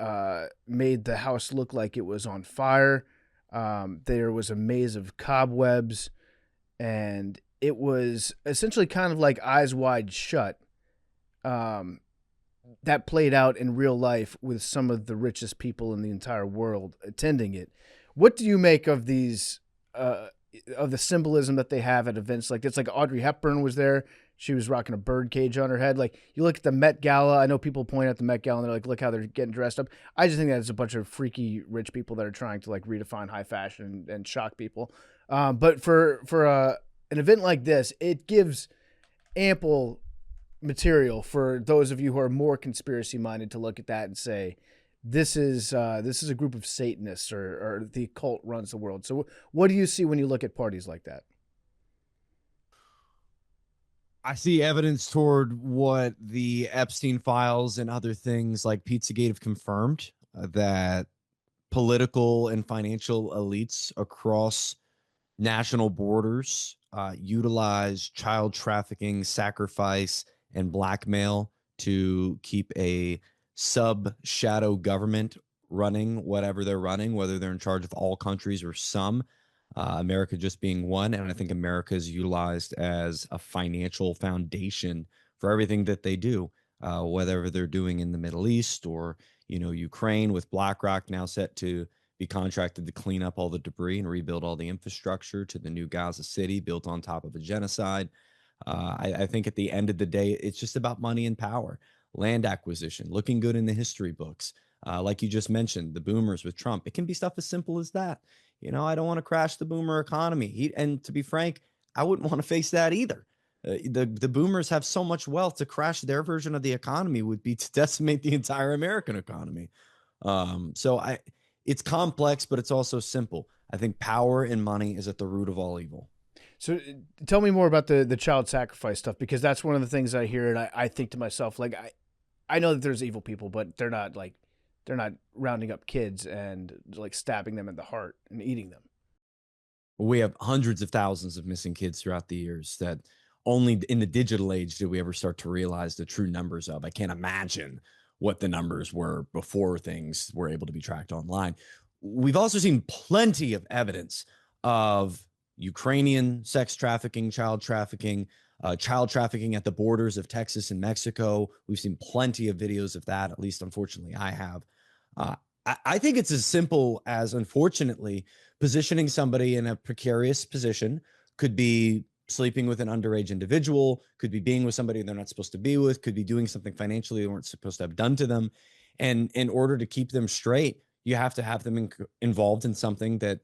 made the house look like it was on fire. There was a maze of cobwebs, and it was essentially kind of like Eyes Wide Shut. That played out in real life with some of the richest people in the entire world attending it. What do you make of these, of the symbolism that they have at events like this? Like Audrey Hepburn was there. She was rocking a bird cage on her head. Like you look at the Met Gala. I know people point at the Met Gala and they're like, look how they're getting dressed up. I just think that it's a bunch of freaky rich people that are trying to like redefine high fashion and shock people. But for an event like this, it gives ample material for those of you who are more conspiracy minded to look at that and say, this is a group of Satanists or the occult runs the world. So what do you see when you look at parties like that? I see evidence toward what the Epstein files and other things like Pizzagate have confirmed, that political and financial elites across national borders utilize child trafficking, sacrifice, and blackmail to keep a sub-shadow government running whatever they're running, whether they're in charge of all countries or some. America just being one. And I think America is utilized as a financial foundation for everything that they do, whether they're doing in the Middle East or, Ukraine, with BlackRock now set to be contracted to clean up all the debris and rebuild all the infrastructure, to the new Gaza City built on top of a genocide. I think at the end of the day, it's just about money and power, land acquisition, looking good in the history books. Like you just mentioned, the boomers with Trump. It can be stuff as simple as that. I don't want to crash the boomer economy. And to be frank, I wouldn't want to face that either. The boomers have so much wealth, to crash their version of the economy would be to decimate the entire American economy. It's complex, but it's also simple. I think power and money is at the root of all evil. So tell me more about the child sacrifice stuff, because that's one of the things I hear, and I think to myself, like, I know that there's evil people, but they're not rounding up kids and like stabbing them in the heart and eating them. We have hundreds of thousands of missing kids throughout the years that only in the digital age did we ever start to realize the true numbers of. I can't imagine what the numbers were before things were able to be tracked online. We've also seen plenty of evidence of Ukrainian sex trafficking, child trafficking at the borders of Texas and Mexico. We've seen plenty of videos of that. At least, unfortunately, I have. I think it's as simple as, unfortunately, positioning somebody in a precarious position. Could be sleeping with an underage individual, could be being with somebody they're not supposed to be with, could be doing something financially they weren't supposed to have done to them. And in order to keep them straight, you have to have them involved in something that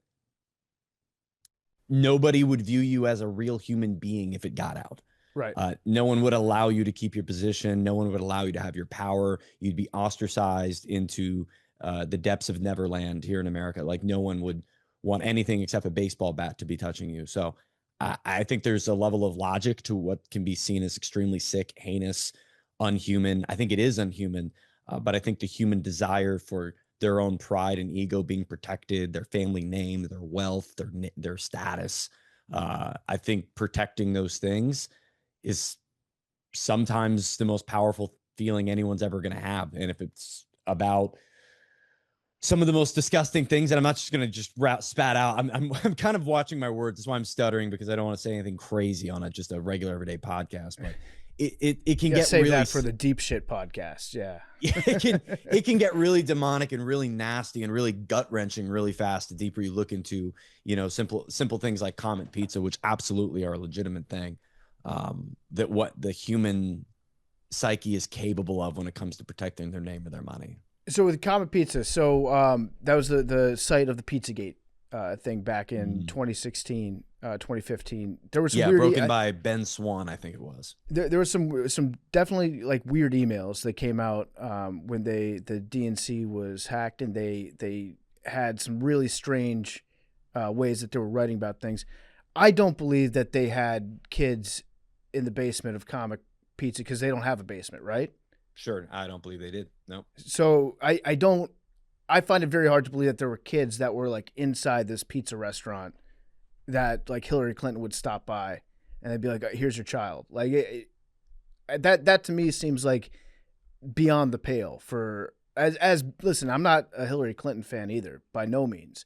nobody would view you as a real human being if it got out. Right. No one would allow you to keep your position. No one would allow you to have your power. You'd be ostracized into the depths of Neverland here in America. Like, no one would want anything except a baseball bat to be touching you. So I think there's a level of logic to what can be seen as extremely sick, heinous, unhuman. I think it is unhuman, but I think the human desire for their own pride and ego being protected, their family name, their wealth, their status, I think protecting those things is sometimes the most powerful feeling anyone's ever going to have. And if it's about some of the most disgusting things, and I'm not just going to just spat out. I'm kind of watching my words. That's why I'm stuttering, because I don't want to say anything crazy on just a regular everyday podcast. But it can get save really that for the deep shit podcast. Yeah. it can get really demonic and really nasty and really gut wrenching really fast. The deeper you look into, simple things like Comet Pizza, which absolutely are a legitimate thing. That what the human psyche is capable of when it comes to protecting their name or their money. So with Comet Pizza, that was the site of the Pizzagate thing back in 2016, 2015. There was some weird broken by Ben Swan, I think it was. There was some definitely like weird emails that came out when the DNC was hacked, and they had some really strange ways that they were writing about things. I don't believe that they had kids in the basement of Comet Pizza, because they don't have a basement, right? Sure, I don't believe they did. No. So I find it very hard to believe that there were kids that were like inside this pizza restaurant that like Hillary Clinton would stop by and they'd be like, "Here's your child." Like that to me seems like beyond the pale for as listen, I'm not a Hillary Clinton fan either, by no means.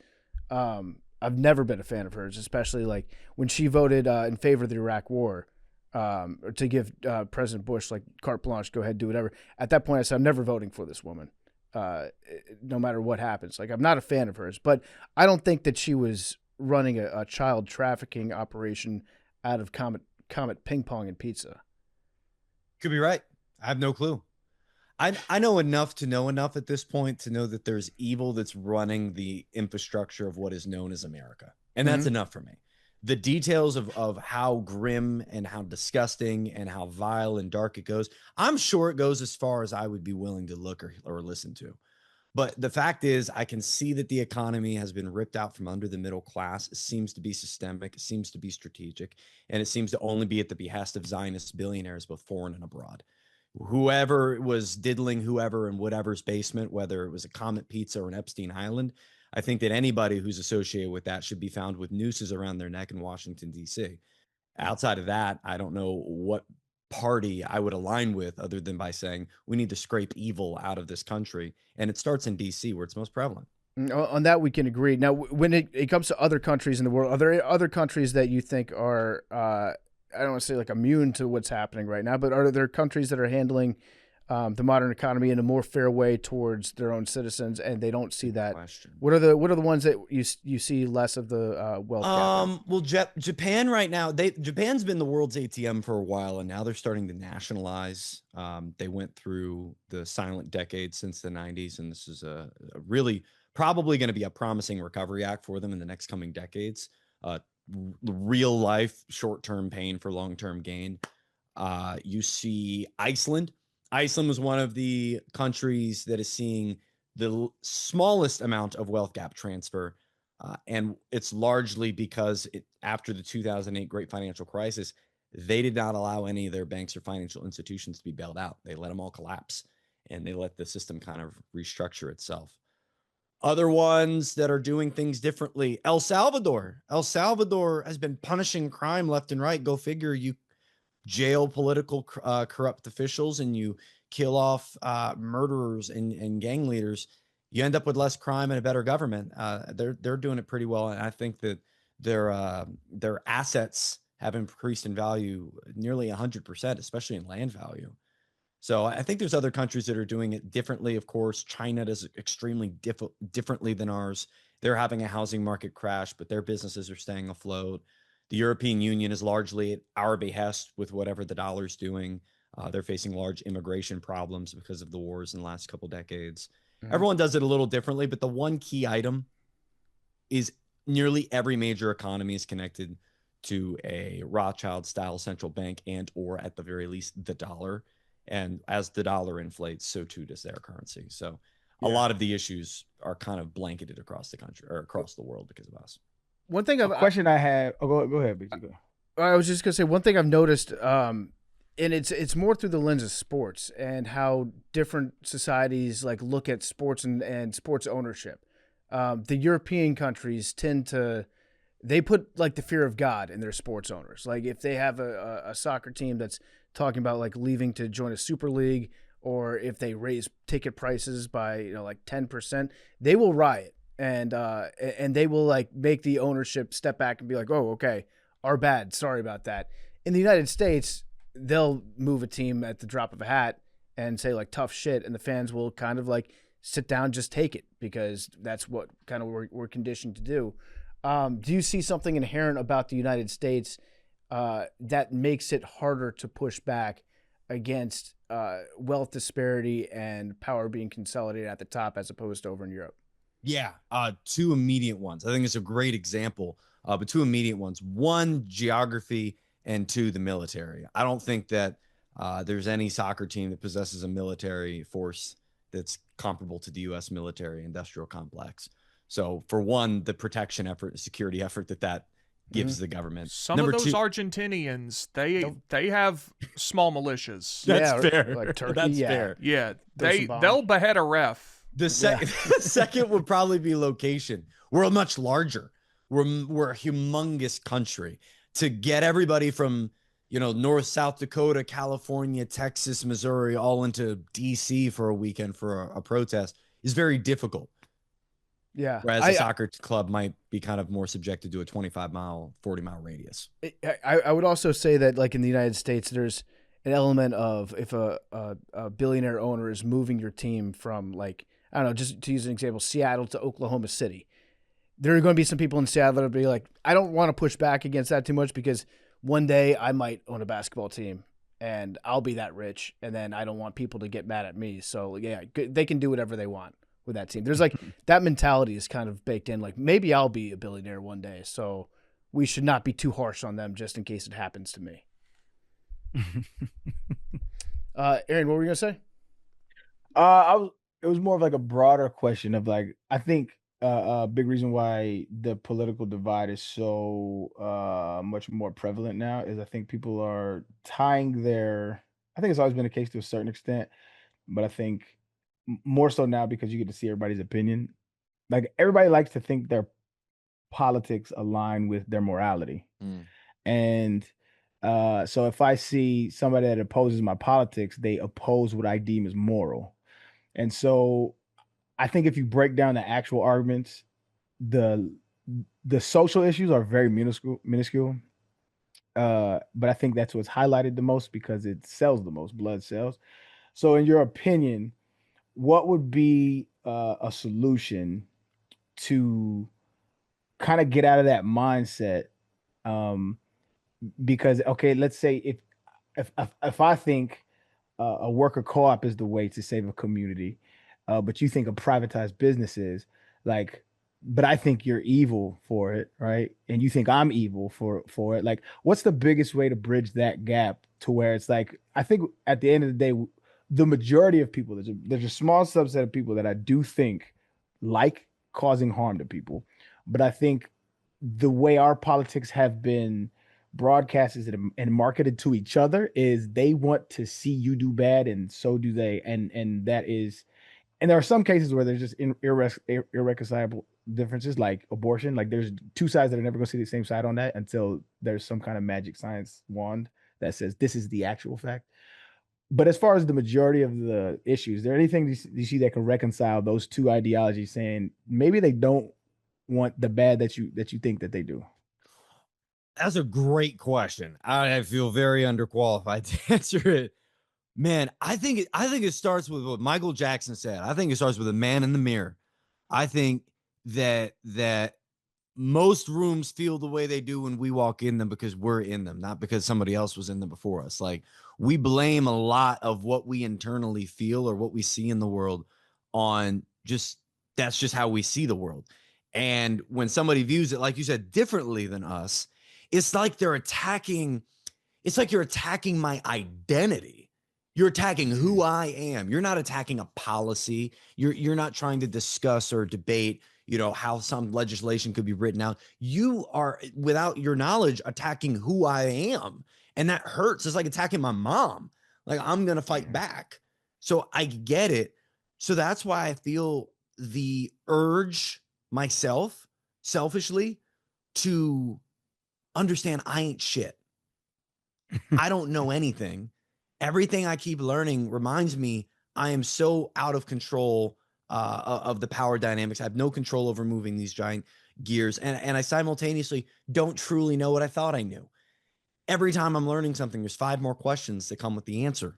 I've never been a fan of hers, especially like when she voted in favor of the Iraq War. To give President Bush like carte blanche, go ahead, do whatever. At that point, I said, I'm never voting for this woman, no matter what happens. Like, I'm not a fan of hers, but I don't think that she was running a child trafficking operation out of Comet Ping Pong and Pizza. Could be right. I have no clue. I know enough to know enough at this point to know that there's evil that's running the infrastructure of what is known as America. And that's enough for me. The details of how grim and how disgusting and how vile and dark it goes, I'm sure it goes as far as I would be willing to look or listen to. But the fact is, I can see that the economy has been ripped out from under the middle class. It seems to be systemic. It seems to be strategic. And it seems to only be at the behest of Zionist billionaires, both foreign and abroad. Whoever was diddling whoever in whatever's basement, whether it was a Comet Pizza or an Epstein Island, I think that anybody who's associated with that should be found with nooses around their neck in Washington, D.C. Outside of that, I don't know what party I would align with other than by saying we need to scrape evil out of this country. And it starts in D.C., where it's most prevalent. On that, we can agree. Now, when it comes to other countries in the world, are there other countries that you think are, I don't want to say like immune to what's happening right now, but are there countries that are handling the modern economy in a more fair way towards their own citizens, and they don't see that? What are the ones that you see less of the wealth gap? Well, Japan right now, Japan's been the world's ATM for a while, and now they're starting to nationalize. They went through the silent decade since the 90s, and this is a really probably going to be a promising recovery act for them in the next coming decades. Real life short-term pain for long-term gain. You see Iceland. Iceland was one of the countries that is seeing the smallest amount of wealth gap transfer. And it's largely because after the 2008 great financial crisis, they did not allow any of their banks or financial institutions to be bailed out. They let them all collapse, and they let the system kind of restructure itself. Other ones that are doing things differently, El Salvador. El Salvador has been punishing crime left and right. Go figure. You jail political corrupt officials and you kill off murderers and gang leaders, you end up with less crime and a better government. They're doing it pretty well, and I think that their assets have increased in value nearly 100%, especially in land value. So I think there's other countries that are doing it differently. Of course, China does it extremely differently than ours. They're having a housing market crash, but their businesses are staying afloat. The European Union is largely at our behest with whatever the dollar's doing. They're facing large immigration problems because of the wars in the last couple decades. Everyone does it a little differently, but the one key item is nearly every major economy is connected to a Rothschild style central bank and or at the very least the dollar. And as the dollar inflates, so too does their currency. So a lot of the issues are kind of blanketed across the country or across the world because of us. One thing question I have. Oh, go ahead, BG. Go. I was just gonna say one thing I've noticed, and it's more through the lens of sports and how different societies like look at sports and sports ownership. The European countries they put like the fear of God in their sports owners. Like if they have a soccer team that's talking about like leaving to join a super league, or if they raise ticket prices by, like 10%, they will riot and they will like make the ownership step back and be like, oh, okay, our bad. Sorry about that. In the United States, they'll move a team at the drop of a hat and say like tough shit. And the fans will kind of like sit down, just take it, because that's what kind of we're conditioned to do. Do you see something inherent about the United States that makes it harder to push back against wealth disparity and power being consolidated at the top as opposed to over in Europe? Yeah, two immediate ones. I think it's a great example, but two immediate ones. One, geography, and two, the military. I don't think that there's any soccer team that possesses a military force that's comparable to the U.S. military industrial complex. So for one, the protection effort, the security effort that gives the government. Some Number of those two, Argentinians, they have small militias. That's fair. Like Turkey, That's yeah. fair. Yeah, Throw some bombs. they'll behead a ref. The second would probably be location. We're much larger. We're a humongous country. To get everybody from North, South Dakota, California, Texas, Missouri, all into DC for a weekend for a protest is very difficult. Yeah. Whereas a soccer club might be kind of more subjected to a 25-mile, 40-mile radius. I would also say that, like in the United States, there's an element of if a billionaire owner is moving your team from, like, I don't know, just to use an example, Seattle to Oklahoma City, there are going to be some people in Seattle that will be like, I don't want to push back against that too much because one day I might own a basketball team and I'll be that rich, and then I don't want people to get mad at me. So, yeah, they can do whatever they want with that team. There's like that mentality is kind of baked in. Like, maybe I'll be a billionaire one day, so we should not be too harsh on them just in case it happens to me. Aaron, what were you going to say? It was more of like a broader question of like, I think a big reason why the political divide is so much more prevalent now is I think people are tying I think it's always been the case to a certain extent, but I think more so now because you get to see everybody's opinion. Like, everybody likes to think their politics align with their morality. And so if I see somebody that opposes my politics, they oppose what I deem as moral. And so I think if you break down the actual arguments, the social issues are very minuscule. But I think that's what's highlighted the most because it sells the most. Blood sells. So in your opinion, what would be a solution to kind of get out of that mindset? Because, okay, let's say if I think a worker co-op is the way to save a community, but you think a privatized business is, like, but I think you're evil for it, right? And you think I'm evil for it. Like, what's the biggest way to bridge that gap to where it's like, I think at the end of the day, the majority of people, there's a small subset of people that I do think like causing harm to people, but I think the way our politics have been broadcasted and marketed to each other is they want to see you do bad, and so do they, and that is, and there are some cases where there's just irreconcilable differences, like abortion. Like, there's two sides that are never going to see the same side on that until there's some kind of magic science wand that says this is the actual fact. But as far as the majority of the issues, is there anything you see that can reconcile those two ideologies, saying maybe they don't want the bad that you think that they do? That's a great question. I feel very underqualified to answer it. Man, I think it starts with what Michael Jackson said. I think it starts with a man in the mirror. I think that most rooms feel the way they do when we walk in them because we're in them, not because somebody else was in them before us. Like, we blame a lot of what we internally feel or what we see in the world on that's just how we see the world. And when somebody views it, like you said, differently than us, it's like you're attacking my identity. You're attacking who I am. You're not attacking a policy. You're not trying to discuss or debate, how some legislation could be written out. You are, without your knowledge, attacking who I am. And that hurts. It's like attacking my mom. Like, I'm going to fight back. So I get it. So that's why I feel the urge myself, selfishly, to understand I ain't shit. I don't know anything. everything I keep learning reminds me I am so out of control of the power dynamics. I have no control over moving these giant gears. And I simultaneously don't truly know what I thought I knew. Every time I'm learning something, there's 5 more questions that come with the answer.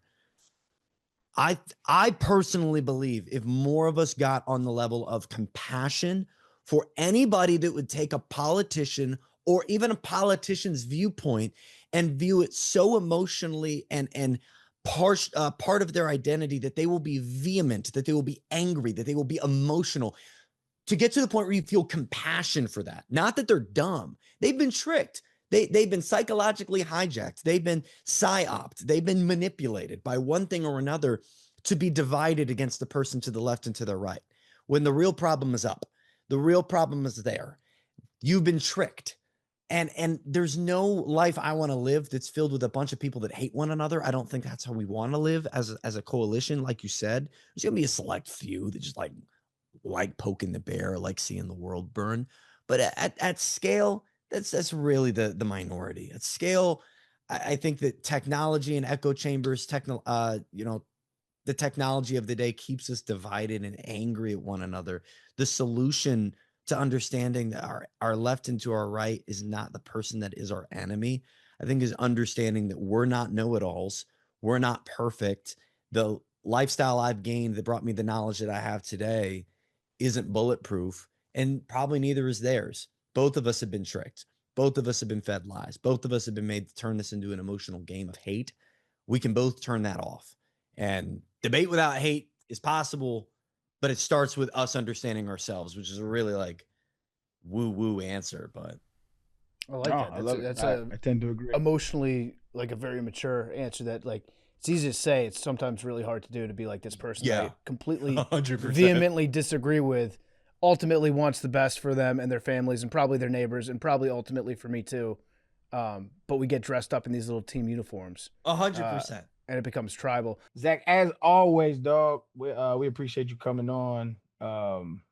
I personally believe if more of us got on the level of compassion for anybody that would take a politician or even a politician's viewpoint and view it so emotionally and part of their identity that they will be vehement, that they will be angry, that they will be emotional, to get to the point where you feel compassion for that. Not that they're dumb. They've been tricked. They've been psychologically hijacked. They've been psyoped. They've been manipulated by one thing or another to be divided against the person to the left and to the right. When the real problem is up, the real problem is there. You've been tricked. And there's no life I want to live that's filled with a bunch of people that hate one another. I don't think that's how we want to live as a coalition. Like you said, there's going to be a select few that just like poking the bear, like seeing the world burn. But at scale, that's really the minority. At scale, I think that technology and echo chambers, the technology of the day keeps us divided and angry at one another. The solution to understanding that our left and to our right is not the person that is our enemy, I think, is understanding that we're not know-it-alls. We're not perfect. The lifestyle I've gained that brought me the knowledge that I have today isn't bulletproof, and probably neither is theirs. Both of us have been tricked. Both of us have been fed lies. Both of us have been made to turn this into an emotional game of hate. We can both turn that off. And debate without hate is possible, but it starts with us understanding ourselves, which is a really woo-woo answer. But I like that. I love it. That's I tend to agree. emotionally a very mature answer that it's easy to say. It's sometimes really hard to do, to be like, this person that I completely 100%. vehemently disagree with ultimately wants the best for them and their families and probably their neighbors and probably ultimately for me too. But we get dressed up in these little team uniforms. 100%. And it becomes tribal. Zach, as always, dog, we appreciate you coming on.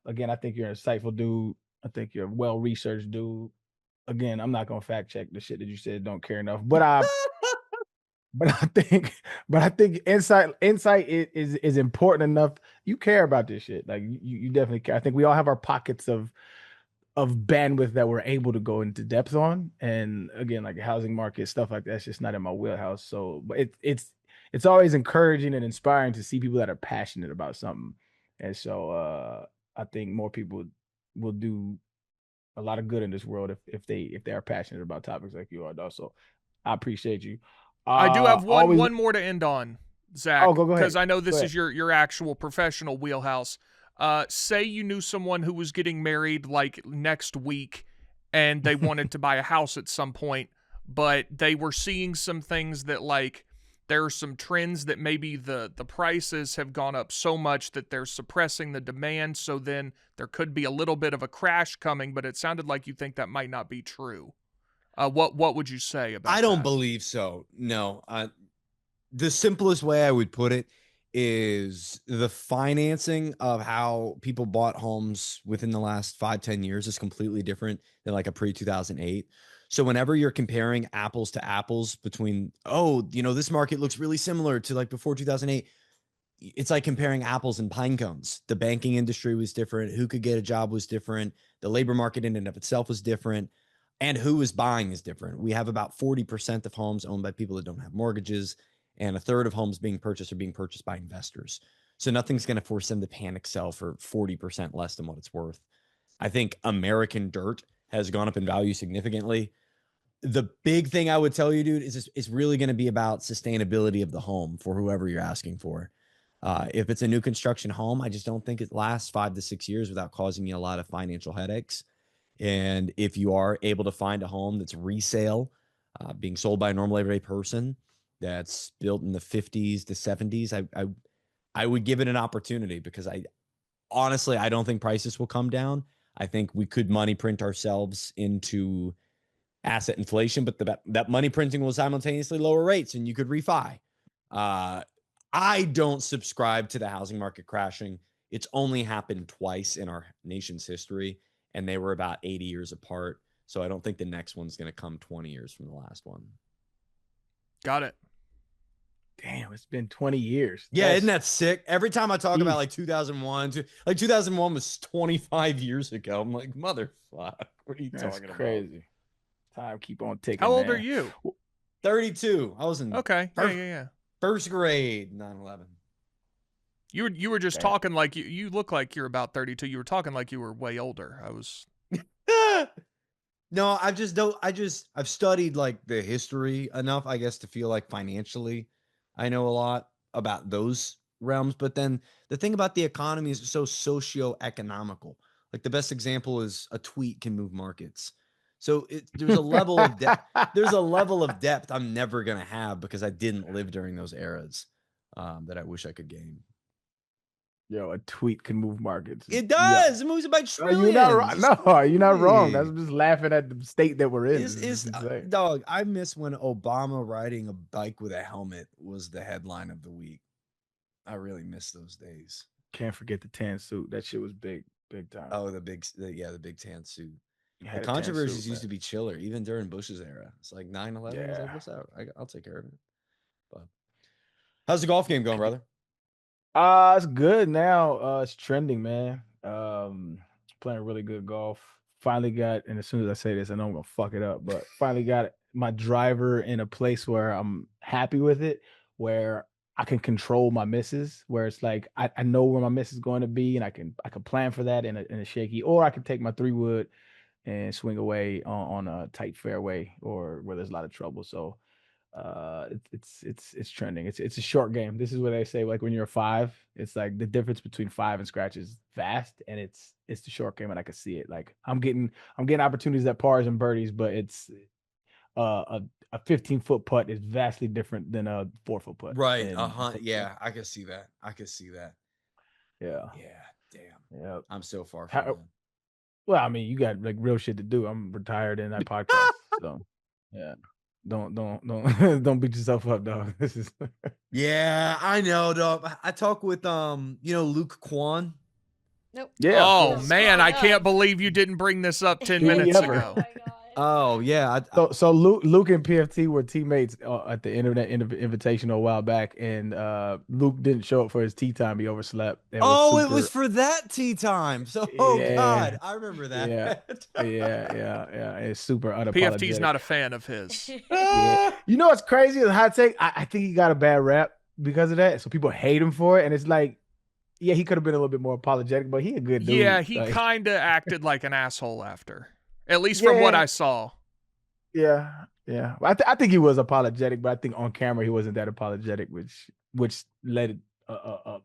Again, I think you're an insightful dude. I think you're a well-researched dude. Again, I'm not gonna fact check the shit that you said. Don't care enough, but I think insight is important enough. You care about this shit. Like you definitely care. I think we all have our pockets of bandwidth that we're able to go into depth on. And again, like housing market stuff like that's just not in my wheelhouse. So, but it's always encouraging and inspiring to see people that are passionate about something. And so I think more people will do a lot of good in this world if they are passionate about topics like you are, though. So I appreciate you. I do have always, one more to end on, Zach. Oh, go ahead. Because I know this Go is your actual professional wheelhouse. Say you knew someone who was getting married like next week, and they wanted to buy a house at some point, but they were seeing some things that there are some trends that maybe the prices have gone up so much that they're suppressing the demand. So then there could be a little bit of a crash coming, but it sounded like you think that might not be true. What would you say about that? I don't believe so. No. The simplest way I would put it is the financing of how people bought homes within the last 5-10 years is completely different than like a pre-2008. So whenever you're comparing apples to apples between, this market looks really similar to like before 2008, it's like comparing apples and pine cones. The banking industry was different. Who could get a job was different. The labor market in and of itself was different. And who is buying is different. We have about 40% of homes owned by people that don't have mortgages, and a third of homes being purchased are being purchased by investors. So nothing's going to force them to panic sell for 40% less than what it's worth. I think American dirt has gone up in value significantly. The big thing I would tell you, dude, is it's really going to be about sustainability of the home for whoever you're asking for. If it's a new construction home, I just don't think it lasts 5 to 6 years without causing you a lot of financial headaches. And if you are able to find a home that's resale, being sold by a normal everyday person that's built in the 50s to 70s, I would give it an opportunity, because I don't think prices will come down. I think we could money print ourselves into asset inflation, but that money printing will simultaneously lower rates and you could refi. I don't subscribe to the housing market crashing. It's only happened twice in our nation's history, and they were about 80 years apart. So I don't think the next one's going to come 20 years from the last one. Got it. damn, it's been 20 years. Yeah, isn't that sick? Every time I talk about like 2001, like 2001 was 25 years ago. I'm like, motherfuck, what are you That's talking crazy. Time keep on ticking. How old are man. you? 32. I was in Okay. Yeah. first grade, 9/11. You were just Damn. talking like you look like you're about 32. You were talking like you were way older. I was. No, I've studied like the history enough, I guess, to feel like financially I know a lot about those realms. But then the thing about the economy is so socio-economical. Like the best example is a tweet can move markets. So there's a level of depth. There's a level of depth I'm never gonna have because I didn't live during those eras that I wish I could gain. Yo, a tweet can move markets. It Yeah. does. It moves it by No, trillions. you're not wrong. It's No, you're not wrong. crazy. I'm just laughing at the state that we're in. It's, It's insane. dog. I miss when Obama riding a bike with a helmet was the headline of the week. I really miss those days. Can't forget the tan suit. That shit was big time. Oh, the big tan suit. He The had a tan controversies suit, used to be chiller, even during Bush's era. It's like 9/11. It's Yeah. like, what's up? I'll take care of it. But how's the golf game going, brother? It's good now. It's trending, man. Playing really good golf. Finally got, and as soon as I say this, I know I'm gonna fuck it up, but finally got my driver in a place where I'm happy with it, where I can control my misses, where it's like I know where my miss is going to be, and I can plan for that in a shaky, or I can take my 3-wood and swing away on a tight fairway or where there's a lot of trouble. So it's trending. It's a short game. This is what they say, like when you're a 5, it's like the difference between 5 and scratch is vast, and it's the short game, and I can see it. Like I'm getting opportunities at pars and birdies, but it's a 15-foot putt is vastly different than a 4-foot putt. Right. And Yeah, I can see that. yeah. Damn. Yeah. I'm so far from How, that. well, I mean, you got like real shit to do. I'm retired and I podcast, so yeah. Don't don't beat yourself up, dog. This is Yeah, I know, dog. I talk with Luke Kwan. Nope. yeah. Of Oh course. man, I No. can't believe you didn't bring this up 10 Do we minutes ever? ago. Oh my god. Oh yeah, So Luke and PFT were teammates at the Internet Invitational a while back, and Luke didn't show up for his tea time. He overslept. it was for that tea time. So, Yeah. God, I remember that. Yeah. It's super unapologetic. PFT's not a fan of his. Yeah. You know what's crazy? The hot take. I think he got a bad rap because of that. So people hate him for it, and it's like, yeah, he could have been a little bit more apologetic, but he a good dude. Yeah, he like, kind of acted like an asshole after. At least from what Yeah. I saw. Yeah. Well, I think he was apologetic, but I think on camera he wasn't that apologetic, which led a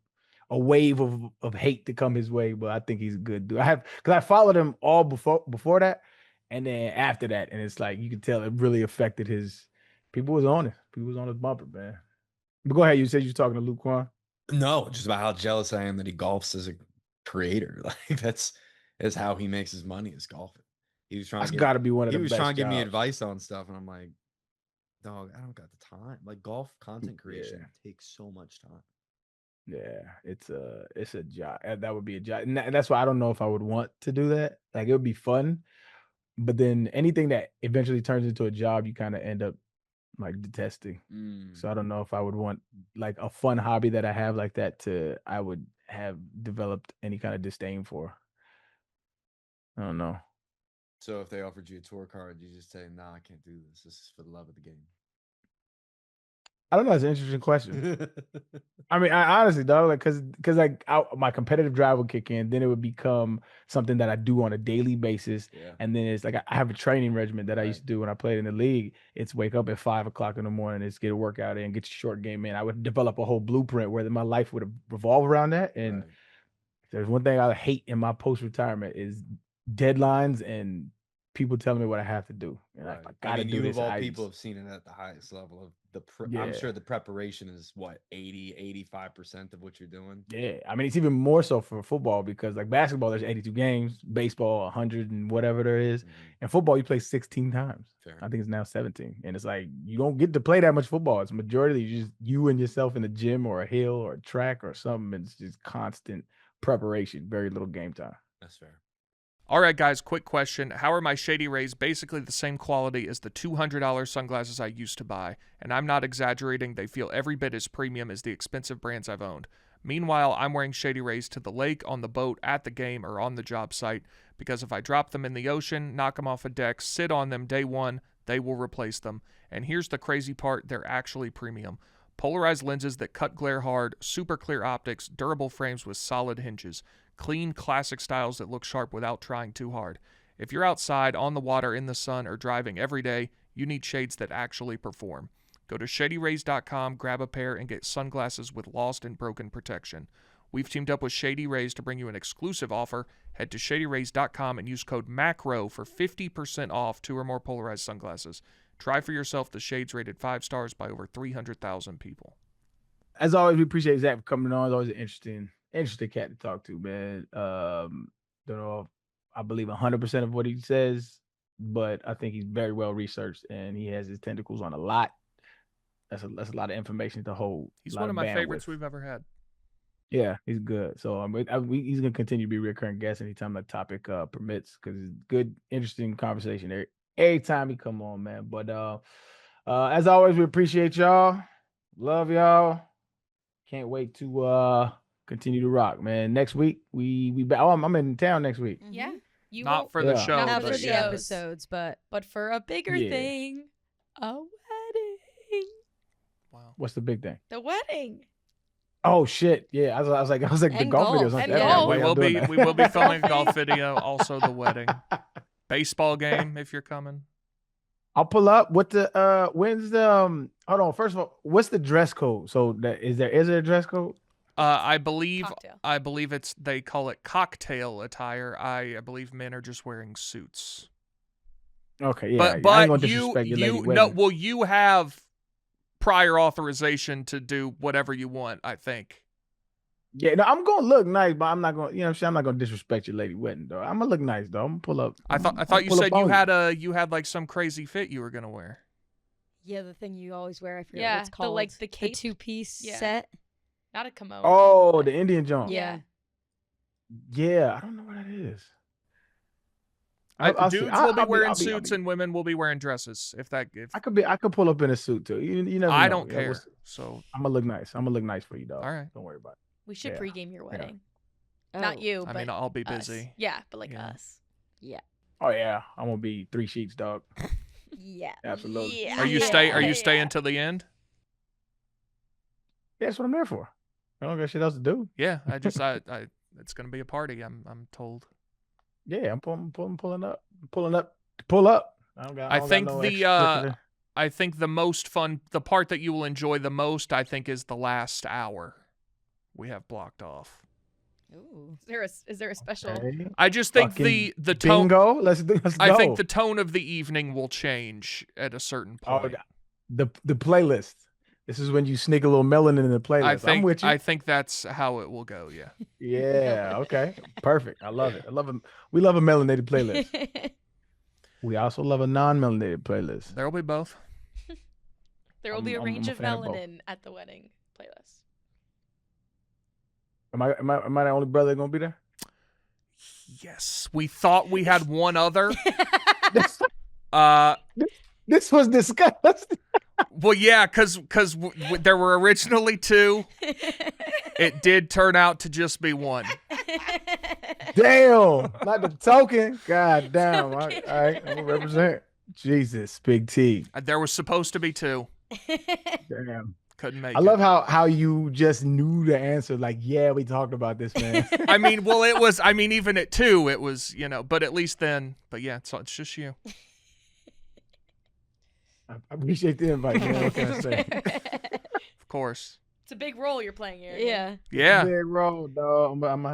wave of hate to come his way. But I think he's a good dude. Because I followed him all before that, and then after that, and it's like you can tell it really affected his. People was on it. People was on his bumper, man. But go ahead. You said you were talking to Luke Kwan. No, just about how jealous I am that he golfs as a creator. Like that's how he makes his money is golfing. He was trying That's to got to be one of he the was best trying to give me jobs. advice on stuff, and I'm like, dog, I don't got the time. Like golf content creation takes so much time. Yeah, it's a job. That would be a job, and that's why I don't know if I would want to do that. Like it would be fun, but then anything that eventually turns into a job, you kind of end up like detesting. So I don't know if I would want like a fun hobby that I have like that I would have developed any kind of disdain for. I don't know. So if they offered you a tour card, you just say, "Nah, I can't do this. This is for the love of the game." I don't know. It's an interesting question. I mean, I honestly, dog, like, cause like my competitive drive would kick in, then it would become something that I do on a daily basis, Yeah. and then it's like I have a training regimen that I used to do when I played in the league. It's wake up at 5 o'clock in the morning, it's get a workout in, get your short game in. I would develop a whole blueprint where my life would revolve around that. And if there's one thing I hate in my post retirement is deadlines and people telling me what I have to do. And I gotta do you this. of all people have seen it at the highest level of I'm sure the preparation is what 80-85% of what you're doing. Yeah, I mean it's even more so for football because like basketball there's 82 games, baseball 100 and whatever there is, and football you play 16 times. I think it's now 17, and it's like you don't get to play that much football. It's majority just you and yourself in the gym or a hill or a track or something. It's just constant preparation, very little game time. That's fair. All right, guys, quick question. How are my Shady Rays basically the same quality as the $200 sunglasses I used to buy? And I'm not exaggerating. They feel every bit as premium as the expensive brands I've owned. Meanwhile, I'm wearing Shady Rays to the lake, on the boat, at the game, or on the job site because if I drop them in the ocean, knock them off a deck, sit on them day one, they will replace them. And here's the crazy part. They're actually premium. Polarized lenses that cut glare hard, super clear optics, durable frames with solid hinges. Clean, classic styles that look sharp without trying too hard. If you're outside, on the water, in the sun, or driving every day, you need shades that actually perform. Go to ShadyRays.com, grab a pair, and get sunglasses with lost and broken protection. We've teamed up with Shady Rays to bring you an exclusive offer. Head to ShadyRays.com and use code MACRO for 50% off 2 or more polarized sunglasses. Try for yourself the shades rated 5 stars by over 300,000 people. As always, we appreciate Zach for coming on. It's always an interesting cat to talk to, man. Don't know if I believe 100% of what he says, but I think he's very well researched and he has his tentacles on a lot. That's a lot of information to hold. He's one of my favorites we've ever had. Yeah, he's good. So he's gonna continue to be a recurring guest anytime the topic permits because it's good, interesting conversation every time he come on, man. But as always, we appreciate y'all. Love y'all. Can't wait to continue to rock, man. Next week we back. Oh, I'm in town next week. Yeah. You Not won't- for the Yeah. show. Not Not for for the the shows. episodes, but but for a bigger Yeah. thing, a wedding. Wow. What's the big thing? The wedding. Oh shit! Yeah, I was like the And golf golf. videos. And Yeah, golf. why We y'all will doing be that? we will be filming a golf video, also the wedding. Baseball game if you're coming. I'll pull up. What the when's the hold on. First of all, what's the dress code? So that is there a dress code? I believe Cocktail. they call it cocktail attire. I believe men are just wearing suits. Okay, yeah. I ain't But gonna you disrespect your lady no, wedding. well, you have prior authorization to do whatever you want, I think. Yeah, no, I'm gonna look nice, but I'm not gonna, you know what I'm saying? I'm not gonna disrespect your lady wedding, though. I'm gonna look nice, though. I'm gonna pull up. I thought you said you had like some crazy fit you were gonna wear. yeah, the thing you always wear. I forget Yeah, what it's called. the the cape. 2-piece Yeah. set. Not a kimono. Oh, the Indian joint. Yeah. Yeah, I don't know what that is. I'll see. Dudes will be I'll wearing I'll suits and women will be wearing dresses. If I could pull up in a suit too. You never I know. don't Yeah, care. So I'm gonna look nice. I'm gonna look nice for you, dog. All right. Don't worry about it. We should Yeah. pregame your wedding. Oh. Not you, I but mean, I'll be us. busy. Yeah, but like Yeah. us. Oh yeah, I'm gonna be 3 sheets, dog. Yeah. Absolutely. Yeah. Are you staying till the end? Yeah, that's what I'm there for. I don't got shit else to do. Yeah, I it's gonna be a party. I'm told. Yeah, I'm pulling up. Pull up. I don't got think no the extracurricular. I think the most fun, the part that you will enjoy the most, I think, is the last hour we have blocked off. Ooh. Is there a special? Okay. I just think Fucking the tone. bingo. Let's go. I think the tone of the evening will change at a certain Oh, point. the playlist. This is when you sneak a little melanin in the playlist. I'm with you. I think that's how it will go. Yeah. Yeah. Okay. Perfect. I love it. We love a melanated playlist. We also love a non-melanated playlist. There will be both. There will be a I'm range a of fan of both. melanin at the wedding playlist. Am I the only brother gonna be there? Yes, we thought we had one other. This was discussed. Well, yeah, because there were originally 2. It did turn out to just be 1. Damn, not the token. God damn. All right, I'm gonna represent. Jesus, Big T. There was supposed to be 2. Damn. Couldn't make I it. love how you just knew the answer. Like, yeah, we talked about this, man. I mean, well, it was. I mean, even at 2, it was. But at least then. But yeah, it's just you. I appreciate the invite, man. What can I say? Of course. It's a big role you're playing here. Yeah. Yeah. Big roll, dog. I'm gonna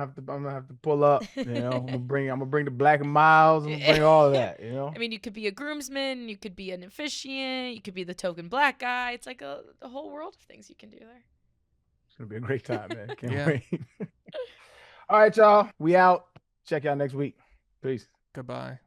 have to pull up. You know, I'm gonna bring the Black and Miles. I'm gonna bring all of that. You know. I mean, you could be a groomsman, you could be an officiant, you could be the token black guy. It's like a whole world of things you can do there. It's gonna be a great time, man. Can't Yeah. wait. All right, y'all. We out. Check y'all next week. Peace. Goodbye.